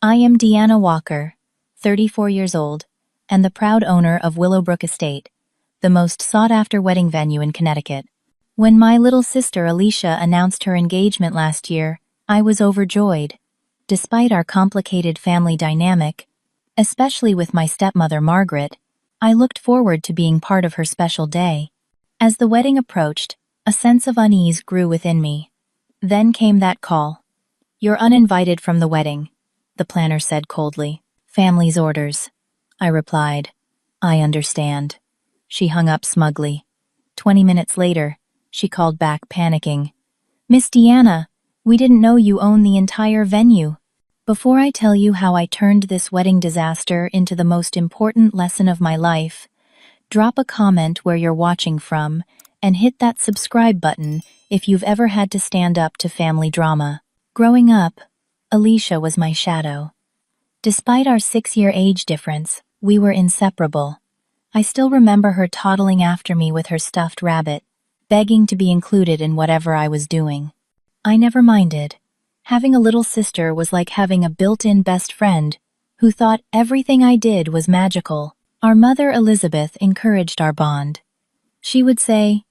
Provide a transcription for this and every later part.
I am Deanna Walker, 34 years old, and the proud owner of Willowbrook Estate, the most sought-after wedding venue in Connecticut. When my little sister Alicia announced her engagement last year, I was overjoyed. Despite our complicated family dynamic, especially with my stepmother Margaret, I looked forward to being part of her special day. As the wedding approached, a sense of unease grew within me. Then came that call. "You're uninvited from the wedding," the planner said coldly. "Family's orders," I replied. "I understand." She hung up smugly. 20 minutes later, she called back panicking. "Miss Deanna, we didn't know you own the entire venue." Before I tell you how I turned this wedding disaster into the most important lesson of my life, drop a comment where you're watching from and hit that subscribe button if you've ever had to stand up to family drama. Growing up, Alicia was my shadow. Despite our 6-year age difference, we were inseparable. I still remember her toddling after me with her stuffed rabbit, begging to be included in whatever I was doing. I never minded. Having a little sister was like having a built-in best friend who thought everything I did was magical. Our mother Elizabeth encouraged our bond. She would say,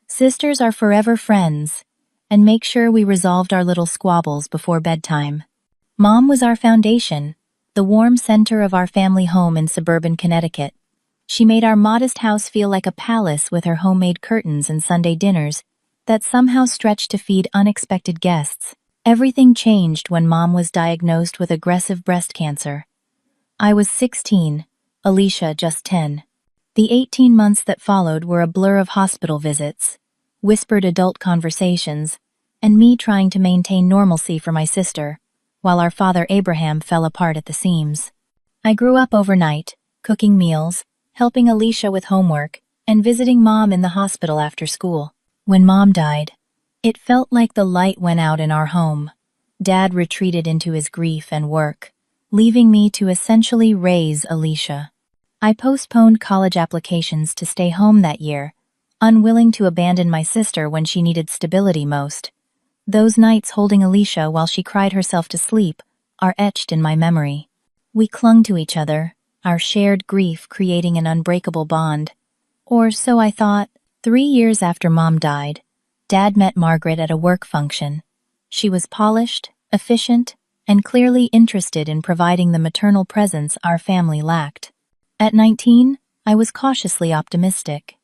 "Sisters are forever friends," and make sure we resolved our little squabbles before bedtime. Mom was our foundation, the warm center of our family home in suburban Connecticut. She made our modest house feel like a palace with her homemade curtains and Sunday dinners that somehow stretched to feed unexpected guests. Everything changed when Mom was diagnosed with aggressive breast cancer. I was 16, Alicia just 10. The 18 months that followed were a blur of hospital visits, whispered adult conversations, and me trying to maintain normalcy for my sister, while our father Abraham fell apart at the seams. I grew up overnight, cooking meals, helping Alicia with homework, and visiting Mom in the hospital after school. When Mom died, it felt like the light went out in our home. Dad retreated into his grief and work, leaving me to essentially raise Alicia. I postponed college applications to stay home that year, unwilling to abandon my sister when she needed stability most. Those nights holding Alicia while she cried herself to sleep are etched in my memory. We clung to each other, our shared grief creating an unbreakable bond. Or so I thought. 3 years after Mom died, Dad met Margaret at a work function. She was polished, efficient, and clearly interested in providing the maternal presence our family lacked. At 19, I was cautiously optimistic.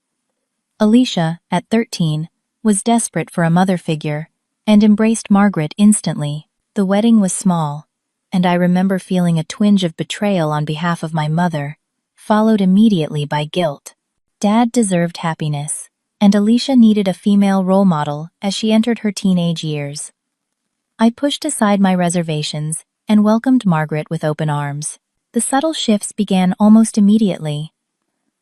Alicia, at 13, was desperate for a mother figure and embraced Margaret instantly. The wedding was small, and I remember feeling a twinge of betrayal on behalf of my mother, followed immediately by guilt. Dad deserved happiness, and Alicia needed a female role model as she entered her teenage years. I pushed aside my reservations and welcomed Margaret with open arms. The subtle shifts began almost immediately.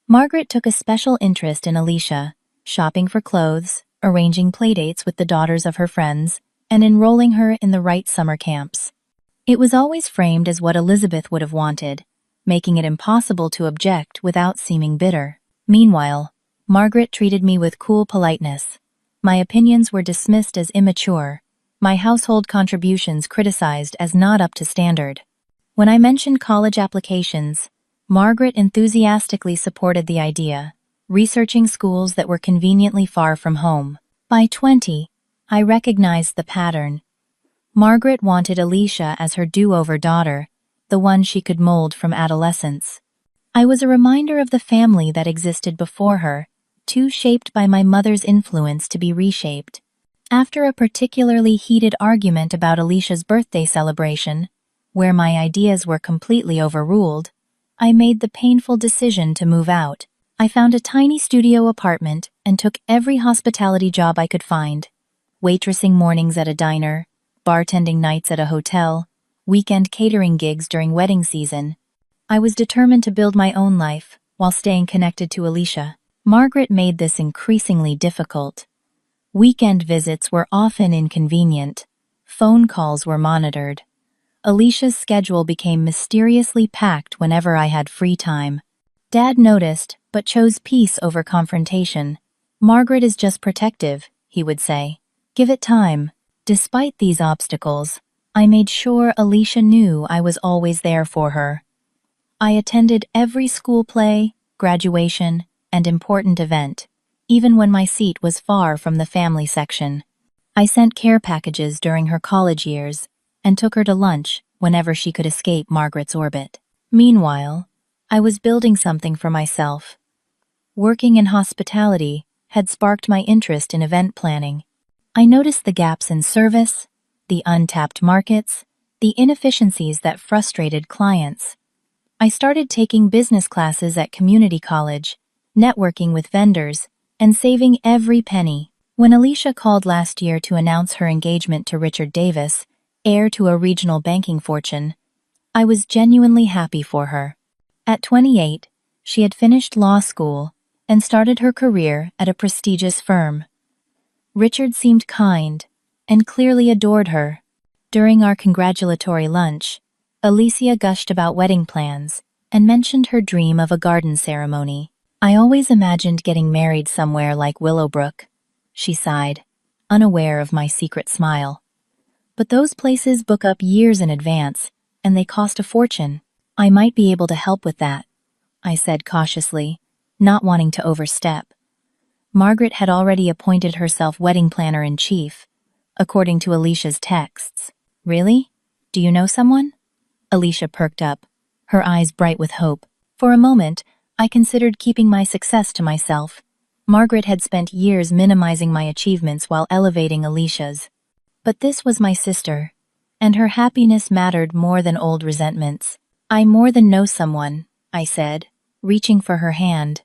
Margaret took a special interest in Alicia, shopping for clothes, arranging playdates with the daughters of her friends, and enrolling her in the right summer camps. It was always framed as what Elizabeth would have wanted, making it impossible to object without seeming bitter. Meanwhile, Margaret treated me with cool politeness. My opinions were dismissed as immature, my household contributions criticized as not up to standard. When I mentioned college applications, Margaret enthusiastically supported the idea, researching schools that were conveniently far from home. By 20, I recognized the pattern. Margaret wanted Alicia as her do-over daughter, the one she could mold from adolescence. I was a reminder of the family that existed before her, too shaped by my mother's influence to be reshaped. After a particularly heated argument about Alicia's birthday celebration, where my ideas were completely overruled, I made the painful decision to move out. I found a tiny studio apartment and took every hospitality job I could find. Waitressing mornings at a diner, bartending nights at a hotel, weekend catering gigs during wedding season. I was determined to build my own life while staying connected to Alicia. Margaret made this increasingly difficult. Weekend visits were often inconvenient. Phone calls were monitored. Alicia's schedule became mysteriously packed whenever I had free time. Dad noticed, but chose peace over confrontation. "Margaret is just protective," he would say. "Give it time." Despite these obstacles, I made sure Alicia knew I was always there for her. I attended every school play, graduation, and important event, even when my seat was far from the family section. I sent care packages during her college years and took her to lunch whenever she could escape Margaret's orbit. Meanwhile, I was building something for myself. Working in hospitality had sparked my interest in event planning. I noticed the gaps in service, the untapped markets, the inefficiencies that frustrated clients. I started taking business classes at community college, networking with vendors, and saving every penny. When Alicia called last year to announce her engagement to Richard Davis, heir to a regional banking fortune, I was genuinely happy for her. At 28, she had finished law school and started her career at a prestigious firm. Richard seemed kind and clearly adored her. During our congratulatory lunch, Alicia gushed about wedding plans and mentioned her dream of a garden ceremony. I always imagined getting married somewhere like Willowbrook, she sighed, unaware of my secret smile. But those places book up years in advance, and they cost a fortune. I might be able to help with that, I said cautiously, not wanting to overstep. Margaret had already appointed herself wedding planner-in-chief, according to Alicia's texts. Really? Do you know someone? Alicia perked up, her eyes bright with hope. For a moment, I considered keeping my success to myself. Margaret had spent years minimizing my achievements while elevating Alicia's. But this was my sister, and her happiness mattered more than old resentments. I more than know someone, I said, reaching for her hand.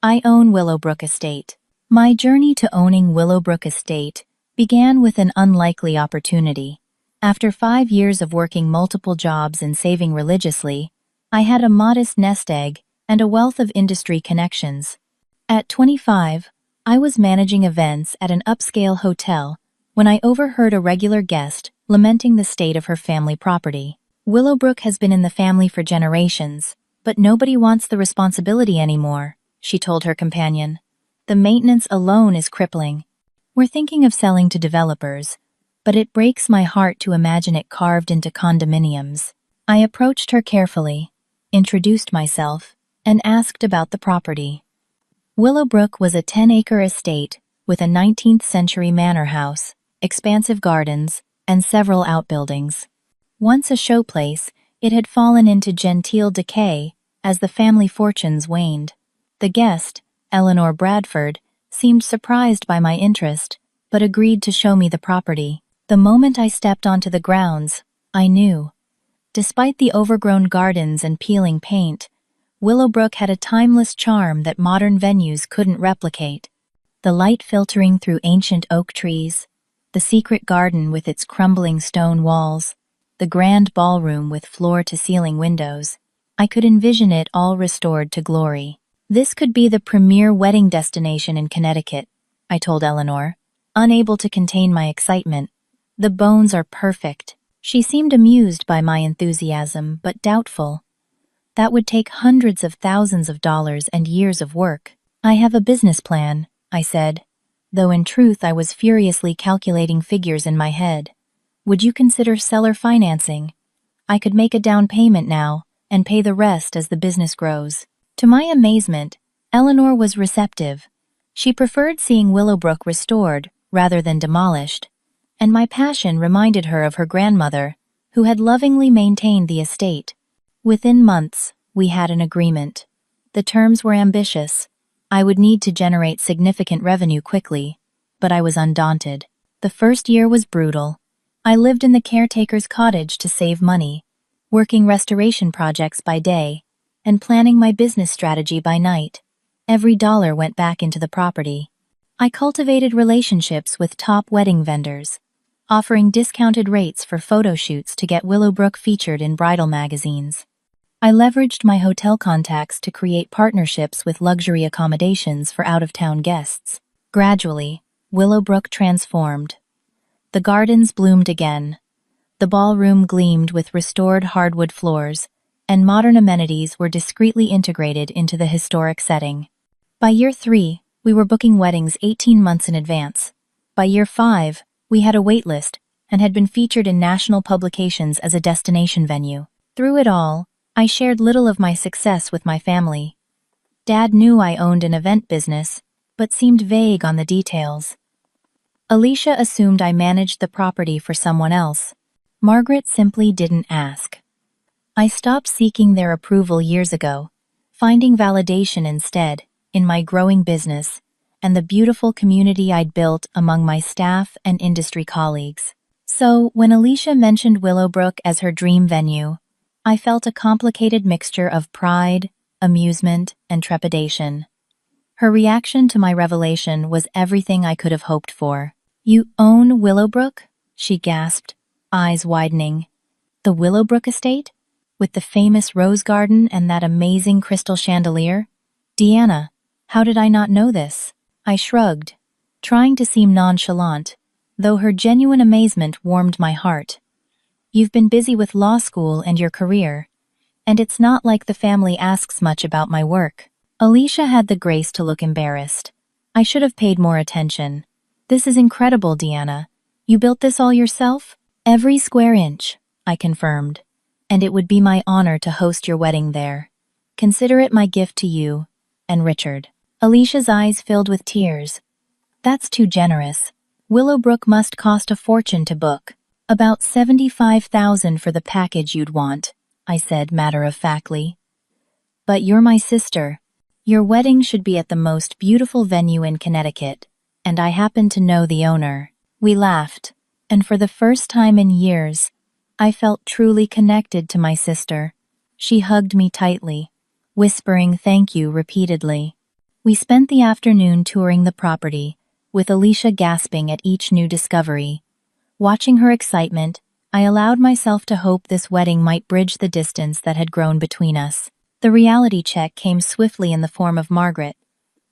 I own Willowbrook Estate. My journey to owning Willowbrook Estate began with an unlikely opportunity. After 5 years of working multiple jobs and saving religiously, I had a modest nest egg and a wealth of industry connections. At 25, I was managing events at an upscale hotel when I overheard a regular guest lamenting the state of her family property. Willowbrook has been in the family for generations, but nobody wants the responsibility anymore, she told her companion. The maintenance alone is crippling. We're thinking of selling to developers, but it breaks my heart to imagine it carved into condominiums. I approached her carefully, introduced myself, and asked about the property. Willowbrook was a 10-acre estate with a 19th-century manor house, expansive gardens, and several outbuildings. Once a showplace, it had fallen into genteel decay as the family fortunes waned. The guest, Eleanor Bradford, seemed surprised by my interest, but agreed to show me the property. The moment I stepped onto the grounds, I knew. Despite the overgrown gardens and peeling paint, Willowbrook had a timeless charm that modern venues couldn't replicate. The light filtering through ancient oak trees, the secret garden with its crumbling stone walls, the grand ballroom with floor-to-ceiling windows. I could envision it all restored to glory. This could be the premier wedding destination in Connecticut, I told Eleanor, unable to contain my excitement. The bones are perfect. She seemed amused by my enthusiasm, but doubtful. That would take hundreds of thousands of dollars and years of work. I have a business plan, I said, though in truth I was furiously calculating figures in my head. Would you consider seller financing? I could make a down payment now and pay the rest as the business grows. To my amazement, Eleanor was receptive. She preferred seeing Willowbrook restored rather than demolished, and my passion reminded her of her grandmother, who had lovingly maintained the estate. Within months, we had an agreement. The terms were ambitious. I would need to generate significant revenue quickly, but I was undaunted. The first year was brutal. I lived in the caretaker's cottage to save money, working restoration projects by day, and planning my business strategy by night. Every dollar went back into the property. I cultivated relationships with top wedding vendors, offering discounted rates for photo shoots to get Willowbrook featured in bridal magazines. I leveraged my hotel contacts to create partnerships with luxury accommodations for out-of-town guests. Gradually, Willowbrook transformed. The gardens bloomed again. The ballroom gleamed with restored hardwood floors, and modern amenities were discreetly integrated into the historic setting. By year 3, we were booking weddings 18 months in advance. By year 5, we had a wait list and had been featured in national publications as a destination venue. Through it all, I shared little of my success with my family. Dad knew I owned an event business, but seemed vague on the details. Alicia assumed I managed the property for someone else. Margaret simply didn't ask. I stopped seeking their approval years ago, finding validation instead in my growing business and the beautiful community I'd built among my staff and industry colleagues. So, when Alicia mentioned Willowbrook as her dream venue, I felt a complicated mixture of pride, amusement, and trepidation. Her reaction to my revelation was everything I could have hoped for. "You own Willowbrook?" she gasped, eyes widening. "The Willowbrook estate? With the famous rose garden and that amazing crystal chandelier? Deanna, how did I not know this?" I shrugged, trying to seem nonchalant, though her genuine amazement warmed my heart. "You've been busy with law school and your career, and it's not like the family asks much about my work." Alicia had the grace to look embarrassed. "I should have paid more attention. This is incredible, Deanna. You built this all yourself?" "Every square inch," I confirmed, "and it would be my honor to host your wedding there. Consider it my gift to you and Richard." Alicia's eyes filled with tears. "That's too generous. Willowbrook must cost a fortune to book." "About $75,000 for the package you'd want," I said matter-of-factly. "But you're my sister. Your wedding should be at the most beautiful venue in Connecticut, and I happen to know the owner." We laughed, and for the first time in years, I felt truly connected to my sister. She hugged me tightly, whispering thank you repeatedly. We spent the afternoon touring the property, with Alicia gasping at each new discovery. Watching her excitement, I allowed myself to hope this wedding might bridge the distance that had grown between us. The reality check came swiftly in the form of Margaret.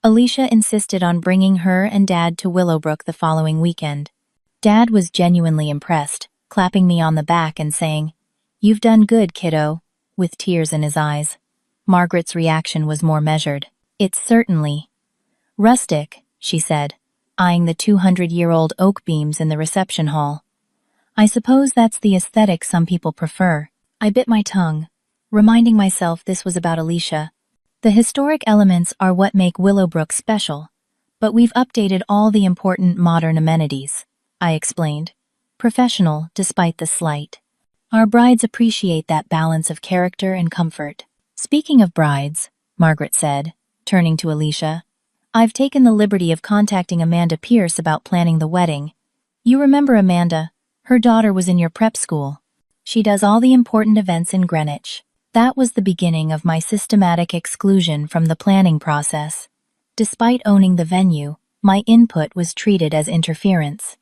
Alicia insisted on bringing her and Dad to Willowbrook the following weekend. Dad was genuinely impressed, clapping me on the back and saying, "You've done good, kiddo," with tears in his eyes. Margaret's reaction was more measured. "It's certainly rustic," she said, eyeing the 200-year-old oak beams in the reception hall. "I suppose that's the aesthetic some people prefer." I bit my tongue, reminding myself this was about Alicia. "The historic elements are what make Willowbrook special, but we've updated all the important modern amenities," I explained, professional despite the slight. "Our brides appreciate that balance of character and comfort." "Speaking of brides," Margaret said, turning to Alicia, "I've taken the liberty of contacting Amanda Pierce about planning the wedding. You remember Amanda? Her daughter was in your prep school. She does all the important events in Greenwich." That was the beginning of my systematic exclusion from the planning process. Despite owning the venue, my input was treated as interference.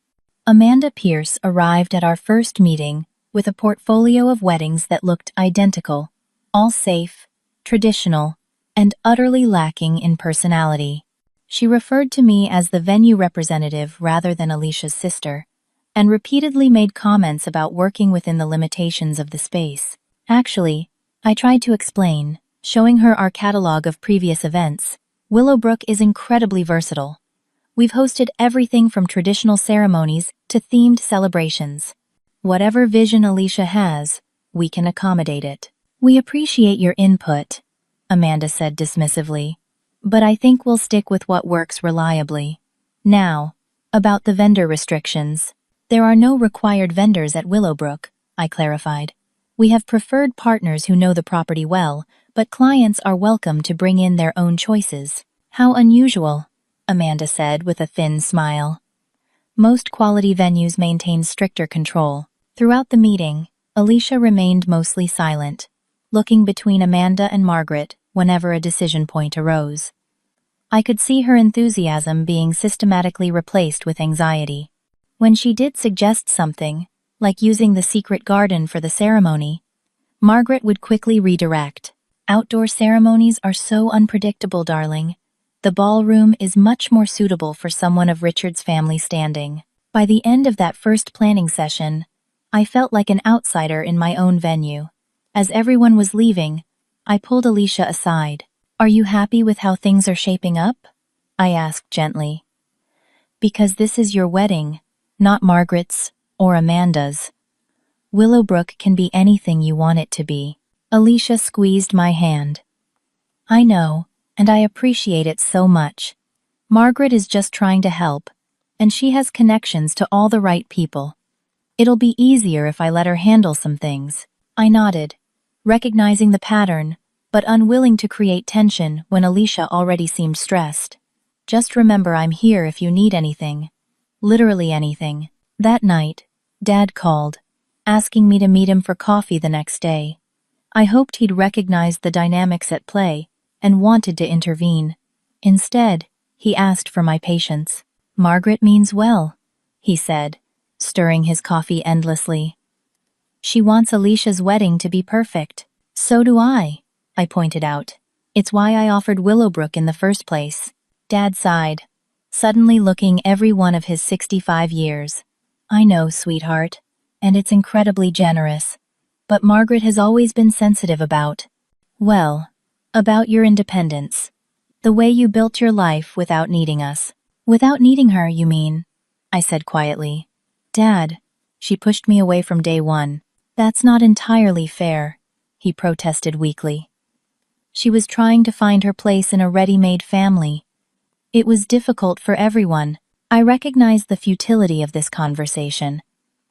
Amanda Pierce arrived at our first meeting with a portfolio of weddings that looked identical, all safe, traditional, and utterly lacking in personality. She referred to me as the venue representative rather than Alicia's sister, and repeatedly made comments about working within the limitations of the space. Actually, I tried to explain, showing her our catalog of previous events. Willowbrook is incredibly versatile. We've hosted everything from traditional ceremonies to themed celebrations. Whatever vision Alicia has, we can accommodate it. "We appreciate your input," Amanda said dismissively, "but I think we'll stick with what works reliably." Now, about the vendor restrictions. "There are no required vendors at Willowbrook," I clarified. "We have preferred partners who know the property well, but clients are welcome to bring in their own choices." "How unusual," Amanda said with a thin smile. "Most quality venues maintain stricter control." Throughout the meeting, Alicia remained mostly silent, looking between Amanda and Margaret whenever a decision point arose. I could see her enthusiasm being systematically replaced with anxiety. When she did suggest something, like using the secret garden for the ceremony, Margaret would quickly redirect. "Outdoor ceremonies are so unpredictable, darling. The ballroom is much more suitable for someone of Richard's family standing." By the end of that first planning session, I felt like an outsider in my own venue. As everyone was leaving, I pulled Alicia aside. "Are you happy with how things are shaping up?" I asked gently. "Because this is your wedding, not Margaret's," or Amanda's. Willowbrook can be anything you want it to be. Alicia squeezed my hand. I know, and I appreciate it so much. Margaret is just trying to help, and she has connections to all the right people. It'll be easier if I let her handle some things. I nodded, recognizing the pattern, but unwilling to create tension when Alicia already seemed stressed. Just remember I'm here if you need anything. Literally anything. That night, Dad called, asking me to meet him for coffee the next day. I hoped he'd recognized the dynamics at play and wanted to intervene. Instead, he asked for my patience. Margaret means well, he said, stirring his coffee endlessly. She wants Alicia's wedding to be perfect. So do I pointed out. It's why I offered Willowbrook in the first place. Dad sighed, suddenly looking every one of his 65 years. I know, sweetheart, and it's incredibly generous. But Margaret has always been sensitive about your independence. The way you built your life without needing us. Without needing her, you mean? I said quietly. Dad, she pushed me away from day one. That's not entirely fair, he protested weakly. She was trying to find her place in a ready-made family. It was difficult for everyone. I recognized the futility of this conversation,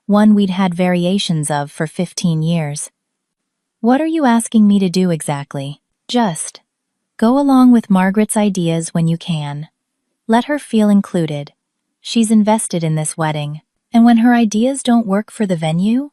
one we'd had variations of for 15 years. What are you asking me to do exactly? Just go along with Margaret's ideas when you can. Let her feel included. She's invested in this wedding. And when her ideas don't work for the venue,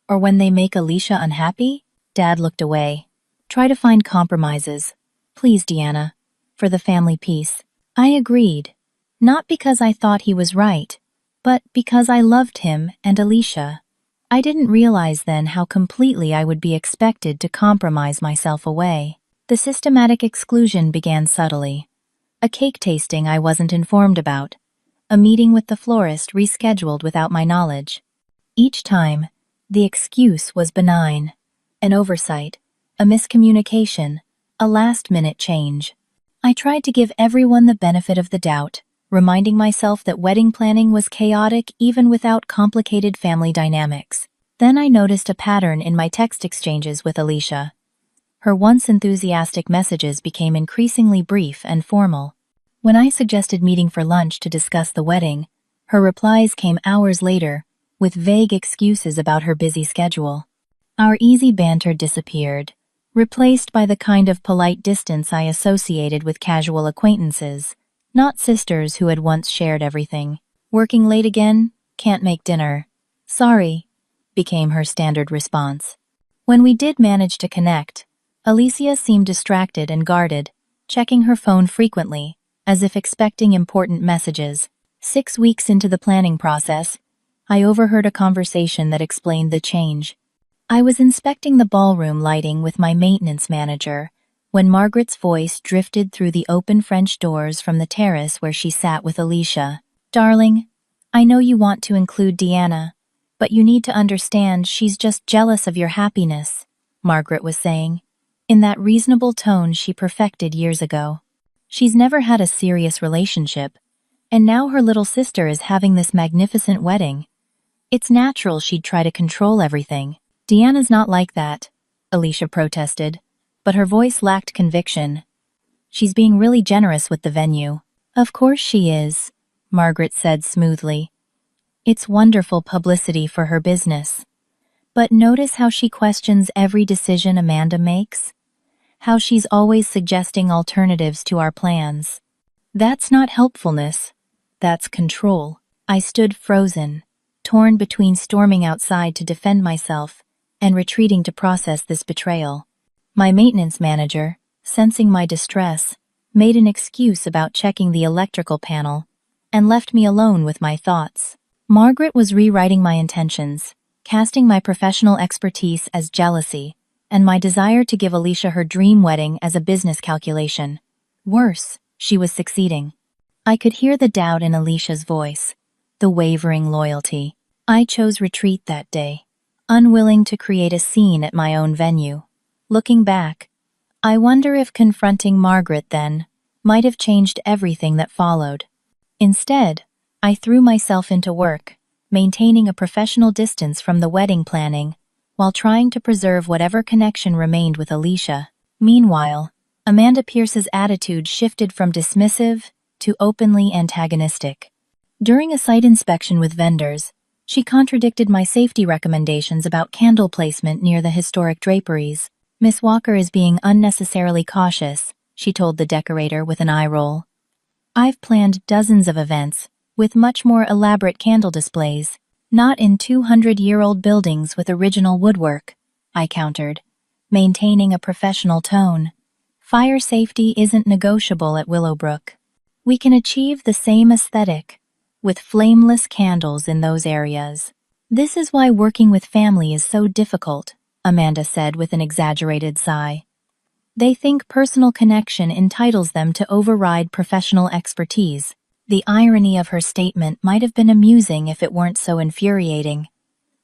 or when they make Alicia unhappy, Dad looked away. Try to find compromises. Please, Deanna, for the family peace. I agreed. Not because I thought he was right, but because I loved him and Alicia. I didn't realize then how completely I would be expected to compromise myself away. The systematic exclusion began subtly. A cake tasting I wasn't informed about. A meeting with the florist rescheduled without my knowledge. Each time, the excuse was benign. An oversight, a miscommunication, a last-minute change. I tried to give everyone the benefit of the doubt, reminding myself that wedding planning was chaotic even without complicated family dynamics. Then I noticed a pattern in my text exchanges with Alicia. Her once enthusiastic messages became increasingly brief and formal. When I suggested meeting for lunch to discuss the wedding, her replies came hours later, with vague excuses about her busy schedule. Our easy banter disappeared, replaced by the kind of polite distance I associated with casual acquaintances, not sisters who had once shared everything. Working late again? Can't make dinner. Sorry, became her standard response. When we did manage to connect, Alicia seemed distracted and guarded, checking her phone frequently, as if expecting important messages. 6 weeks into the planning process, I overheard a conversation that explained the change. I was inspecting the ballroom lighting with my maintenance manager when Margaret's voice drifted through the open French doors from the terrace where she sat with Alicia. Darling, I know you want to include Deanna, but you need to understand she's just jealous of your happiness, Margaret was saying, in that reasonable tone she perfected years ago. She's never had a serious relationship, and now her little sister is having this magnificent wedding. It's natural she'd try to control everything. Deanna's not like that, Alicia protested, but her voice lacked conviction. She's being really generous with the venue. Of course she is, Margaret said smoothly. It's wonderful publicity for her business. But notice how she questions every decision Amanda makes? How she's always suggesting alternatives to our plans. That's not helpfulness. That's control. I stood frozen, torn between storming outside to defend myself and retreating to process this betrayal. My maintenance manager, sensing my distress, made an excuse about checking the electrical panel and left me alone with my thoughts. Margaret was rewriting my intentions, casting my professional expertise as jealousy and my desire to give Alicia her dream wedding as a business calculation. Worse, she was succeeding. I could hear the doubt in Alicia's voice, the wavering loyalty. I chose retreat that day, unwilling to create a scene at my own venue. Looking back, I wonder if confronting Margaret then might have changed everything that followed. Instead, I threw myself into work, maintaining a professional distance from the wedding planning, while trying to preserve whatever connection remained with Alicia. Meanwhile, Amanda Pierce's attitude shifted from dismissive to openly antagonistic. During a site inspection with vendors, she contradicted my safety recommendations about candle placement near the historic draperies. "Miss Walker is being unnecessarily cautious," she told the decorator with an eye roll. "I've planned dozens of events, with much more elaborate candle displays, not in 200-year-old buildings with original woodwork," I countered, maintaining a professional tone. "Fire safety isn't negotiable at Willowbrook. We can achieve the same aesthetic with flameless candles in those areas." "This is why working with family is so difficult," Amanda said with an exaggerated sigh. "They think personal connection entitles them to override professional expertise." The irony of her statement might have been amusing if it weren't so infuriating.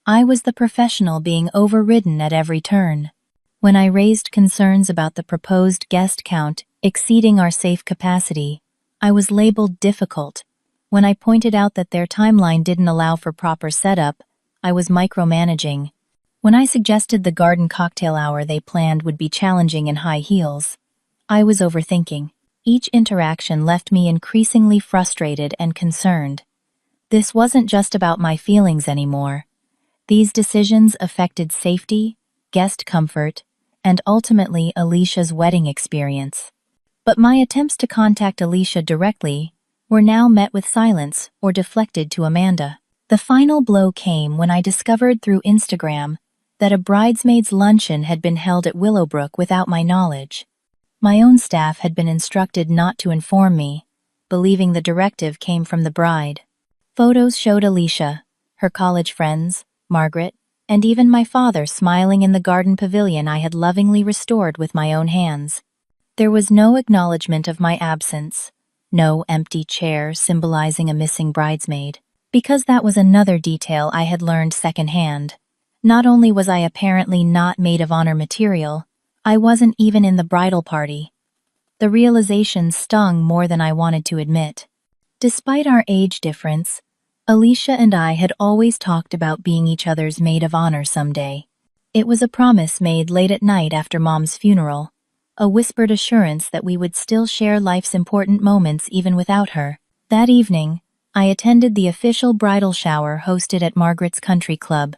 I was the professional being overridden at every turn. When I raised concerns about the proposed guest count exceeding our safe capacity, I was labeled difficult. When I pointed out that their timeline didn't allow for proper setup, I was micromanaging. When I suggested the garden cocktail hour they planned would be challenging in high heels, I was overthinking. Each interaction left me increasingly frustrated and concerned. This wasn't just about my feelings anymore. These decisions affected safety, guest comfort, and ultimately Alicia's wedding experience. But my attempts to contact Alicia directly were now met with silence or deflected to Amanda. The final blow came when I discovered through Instagram that a bridesmaids' luncheon had been held at Willowbrook without my knowledge. My own staff had been instructed not to inform me, believing the directive came from the bride. Photos showed Alicia, her college friends, Margaret, and even my father smiling in the garden pavilion I had lovingly restored with my own hands. There was no acknowledgement of my absence, no empty chair symbolizing a missing bridesmaid, because that was another detail I had learned secondhand. Not only was I apparently not maid of honor material, I wasn't even in the bridal party. The realization stung more than I wanted to admit. Despite our age difference, Alicia and I had always talked about being each other's maid of honor someday. It was a promise made late at night after Mom's funeral, a whispered assurance that we would still share life's important moments even without her. That evening, I attended the official bridal shower hosted at Margaret's Country Club.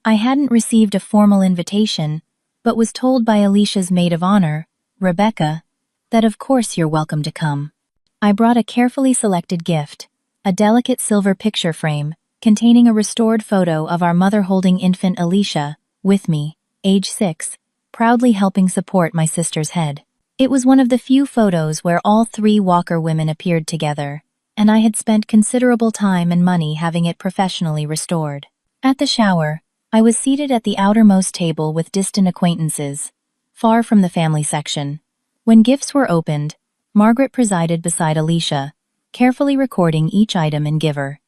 I hadn't received a formal invitation, but was told by Alicia's maid of honor, Rebecca, that of course you're welcome to come. I brought a carefully selected gift, a delicate silver picture frame containing a restored photo of our mother holding infant Alicia, with me, age 6, proudly helping support my sister's head. It was one of the few photos where all 3 Walker women appeared together, and I had spent considerable time and money having it professionally restored. At the shower, I was seated at the outermost table with distant acquaintances, far from the family section. When gifts were opened, Margaret presided beside Alicia, carefully recording each item and giver.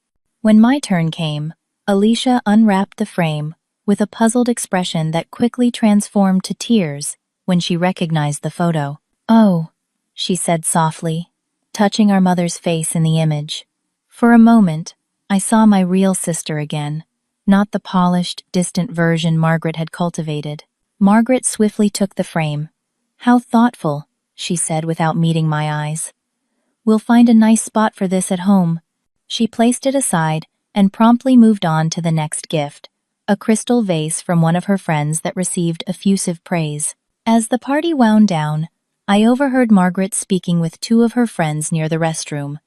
When my turn came, Alicia unwrapped the frame with a puzzled expression that quickly transformed to tears when she recognized the photo. "Oh," she said softly, touching our mother's face in the image. For a moment, I saw my real sister again, not the polished, distant version Margaret had cultivated. Margaret swiftly took the frame. "How thoughtful," she said without meeting my eyes. "We'll find a nice spot for this at home." She placed it aside and promptly moved on to the next gift, a crystal vase from one of her friends that received effusive praise. As the party wound down, I overheard Margaret speaking with 2 of her friends near the restroom,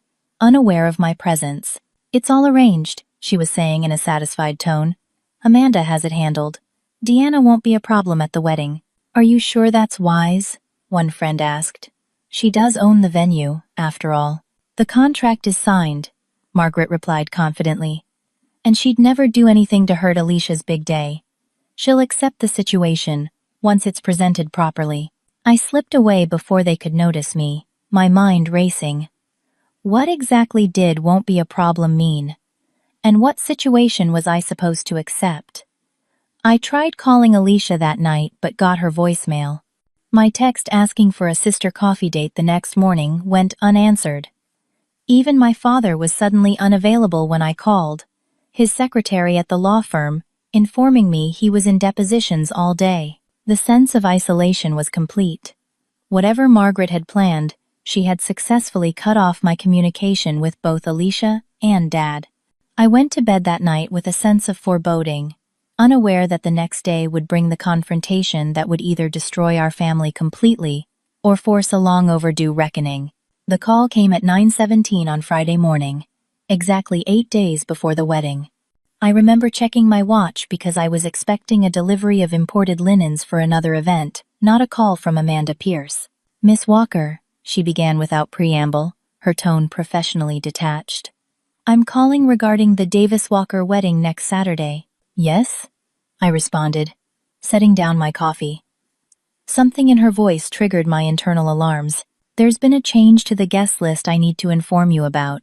unaware of my presence. "It's all arranged," she was saying in a satisfied tone. "Amanda has it handled. Deanna won't be a problem at the wedding." "Are you sure that's wise?" one friend asked. "She does own the venue, after all." "The contract is signed," Margaret replied confidently. "And she'd never do anything to hurt Alicia's big day. She'll accept the situation, once it's presented properly." I slipped away before they could notice me, my mind racing. What exactly did "won't be a problem" mean? And what situation was I supposed to accept? I tried calling Alicia that night but got her voicemail. My text asking for a sister coffee date the next morning went unanswered. Even my father was suddenly unavailable when I called, his secretary at the law firm, informing me he was in depositions all day. The sense of isolation was complete. Whatever Margaret had planned, she had successfully cut off my communication with both Alicia and Dad. I went to bed that night with a sense of foreboding, unaware that the next day would bring the confrontation that would either destroy our family completely or force a long overdue reckoning. The call came at 9:17 on Friday morning, exactly 8 days before the wedding. I remember checking my watch because I was expecting a delivery of imported linens for another event, not a call from Amanda Pierce. "Miss Walker," she began without preamble, her tone professionally detached. "I'm calling regarding the Davis Walker wedding next Saturday." "Yes?" I responded, setting down my coffee. Something in her voice triggered my internal alarms. "There's been a change to the guest list I need to inform you about."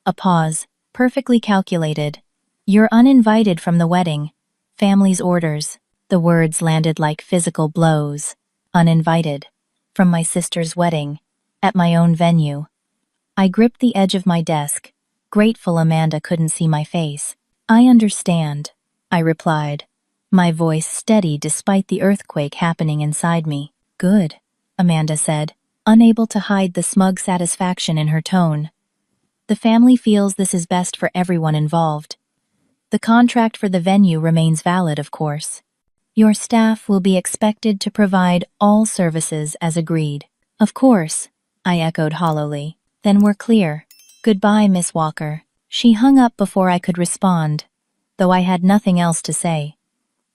A pause, perfectly calculated. "You're uninvited from the wedding. Family's orders." The words landed like physical blows. Uninvited. From my sister's wedding. At my own venue. I gripped the edge of my desk, grateful Amanda couldn't see my face. "I understand," I replied, my voice steady despite the earthquake happening inside me. "Good," Amanda said, unable to hide the smug satisfaction in her tone. "The family feels this is best for everyone involved. The contract for the venue remains valid, of course. Your staff will be expected to provide all services as agreed." "Of course," I echoed hollowly. "Then we're clear. Goodbye, Miss Walker." She hung up before I could respond, though I had nothing else to say.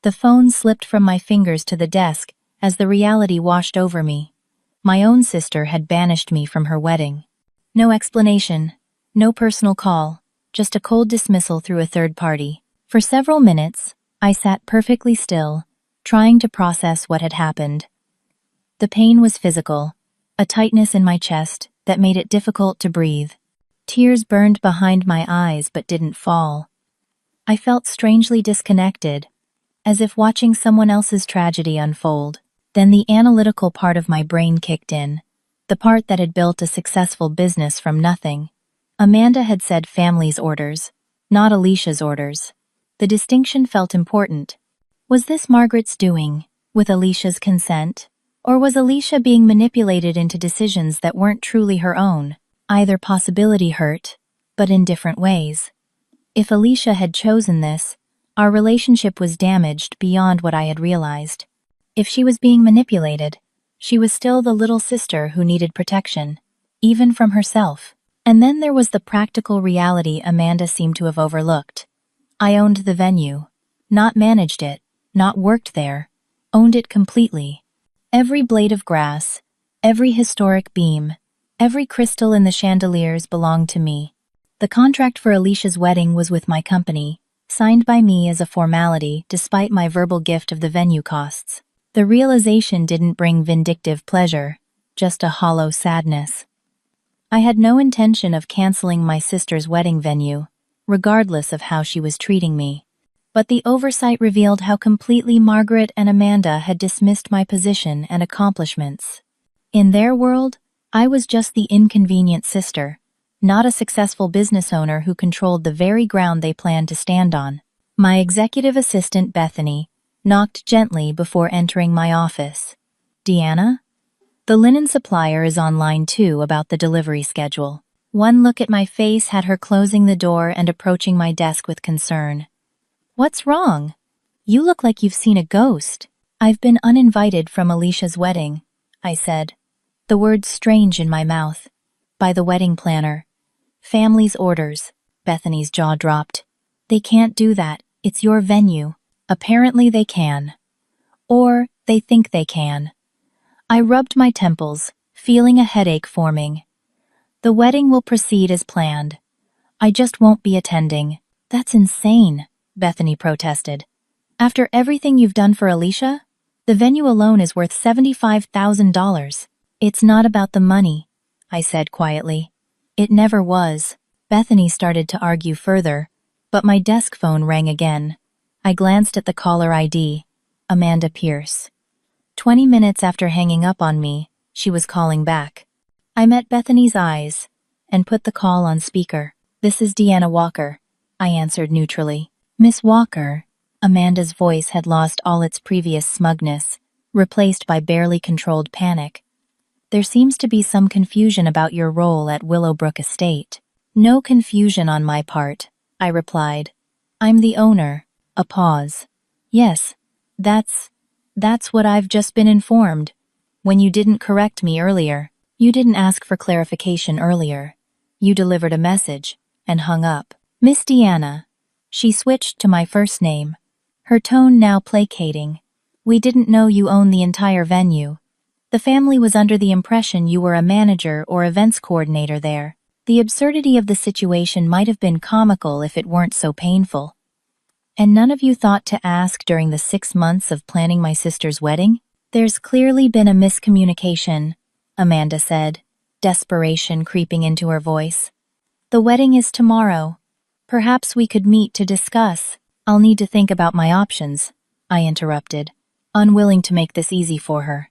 The phone slipped from my fingers to the desk as the reality washed over me. My own sister had banished me from her wedding. No explanation, no personal call, just a cold dismissal through a third party. For several minutes, I sat perfectly still, trying to process what had happened. The pain was physical, a tightness in my chest that made it difficult to breathe. Tears burned behind my eyes but didn't fall. I felt strangely disconnected, as if watching someone else's tragedy unfold. Then the analytical part of my brain kicked in, the part that had built a successful business from nothing. Amanda had said family's orders, not Alicia's orders. The distinction felt important. Was this Margaret's doing, with Alicia's consent? Or was Alicia being manipulated into decisions that weren't truly her own? Either possibility hurt, but in different ways. If Alicia had chosen this, our relationship was damaged beyond what I had realized. If she was being manipulated, she was still the little sister who needed protection, even from herself. And then there was the practical reality Amanda seemed to have overlooked. I owned the venue, not managed it, not worked there, owned it completely. Every blade of grass, every historic beam, every crystal in the chandeliers belonged to me. The contract for Alicia's wedding was with my company, signed by me as a formality despite my verbal gift of the venue costs. The realization didn't bring vindictive pleasure, just a hollow sadness. I had no intention of canceling my sister's wedding venue, regardless of how she was treating me. But the oversight revealed how completely Margaret and Amanda had dismissed my position and accomplishments. In their world, I was just the inconvenient sister, not a successful business owner who controlled the very ground they planned to stand on. My executive assistant, Bethany, knocked gently before entering my office. "Deanna? The linen supplier is on line 2 about the delivery schedule." One look at my face had her closing the door and approaching my desk with concern. "What's wrong? You look like you've seen a ghost." "I've been uninvited from Alicia's wedding," I said, the words strange in my mouth. "By the wedding planner. Family's orders." Bethany's jaw dropped. "They can't do that. It's your venue." "Apparently they can. Or they think they can." I rubbed my temples, feeling a headache forming. "The wedding will proceed as planned. I just won't be attending." "That's insane," Bethany protested. "After everything you've done for Alicia? The venue alone is worth $75,000. "It's not about the money," I said quietly. "It never was." Bethany started to argue further, but my desk phone rang again. I glanced at the caller ID, Amanda Pierce. 20 minutes after hanging up on me, she was calling back. I met Bethany's eyes and put the call on speaker. "This is Deanna Walker. I answered neutrally. Miss Walker, Amanda's voice had lost all its previous smugness, replaced by barely controlled panic. There seems to be some confusion about your role at Willowbrook Estate. No confusion on my part, I replied. I'm the owner. A pause. Yes, that's what I've just been informed. When you didn't correct me earlier, you didn't ask for clarification earlier. You delivered a message and hung up. Miss Deanna. She switched to my first name, her tone now placating. We didn't know you own the entire venue. The family was under the impression you were a manager or events coordinator there. The absurdity of the situation might have been comical if it weren't so painful. And none of you thought to ask during the 6 months of planning my sister's wedding? There's clearly been a miscommunication, Amanda said, desperation creeping into her voice. The wedding is tomorrow. Perhaps we could meet to discuss. I'll need to think about my options, I interrupted, unwilling to make this easy for her.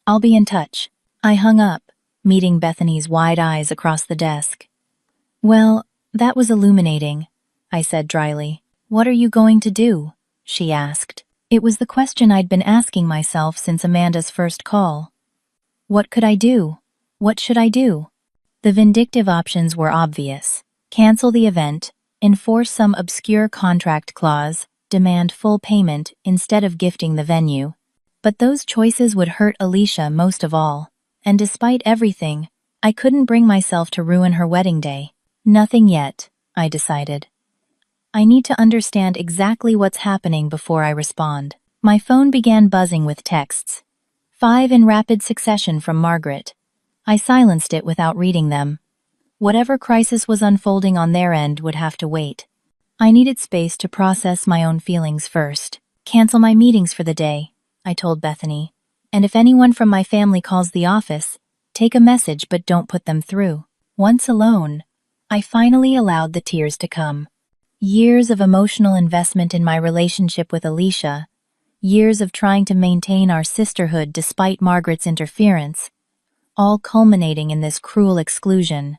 I'll be in touch. I hung up, meeting Bethany's wide eyes across the desk. Well, that was illuminating, I said dryly. What are you going to do? She asked. It was the question I'd been asking myself since Amanda's first call. What could I do? What should I do? The vindictive options were obvious. Cancel the event, enforce some obscure contract clause, demand full payment instead of gifting the venue. But those choices would hurt Alicia most of all, and despite everything, I couldn't bring myself to ruin her wedding day. Nothing yet, I decided. I need to understand exactly what's happening before I respond. My phone began buzzing with texts. 5 in rapid succession from Margaret. I silenced it without reading them. Whatever crisis was unfolding on their end would have to wait. I needed space to process my own feelings first. Cancel my meetings for the day, I told Bethany. And if anyone from my family calls the office, take a message but don't put them through. Once alone, I finally allowed the tears to come. Years of emotional investment in my relationship with Alicia, years of trying to maintain our sisterhood despite Margaret's interference, all culminating in this cruel exclusion.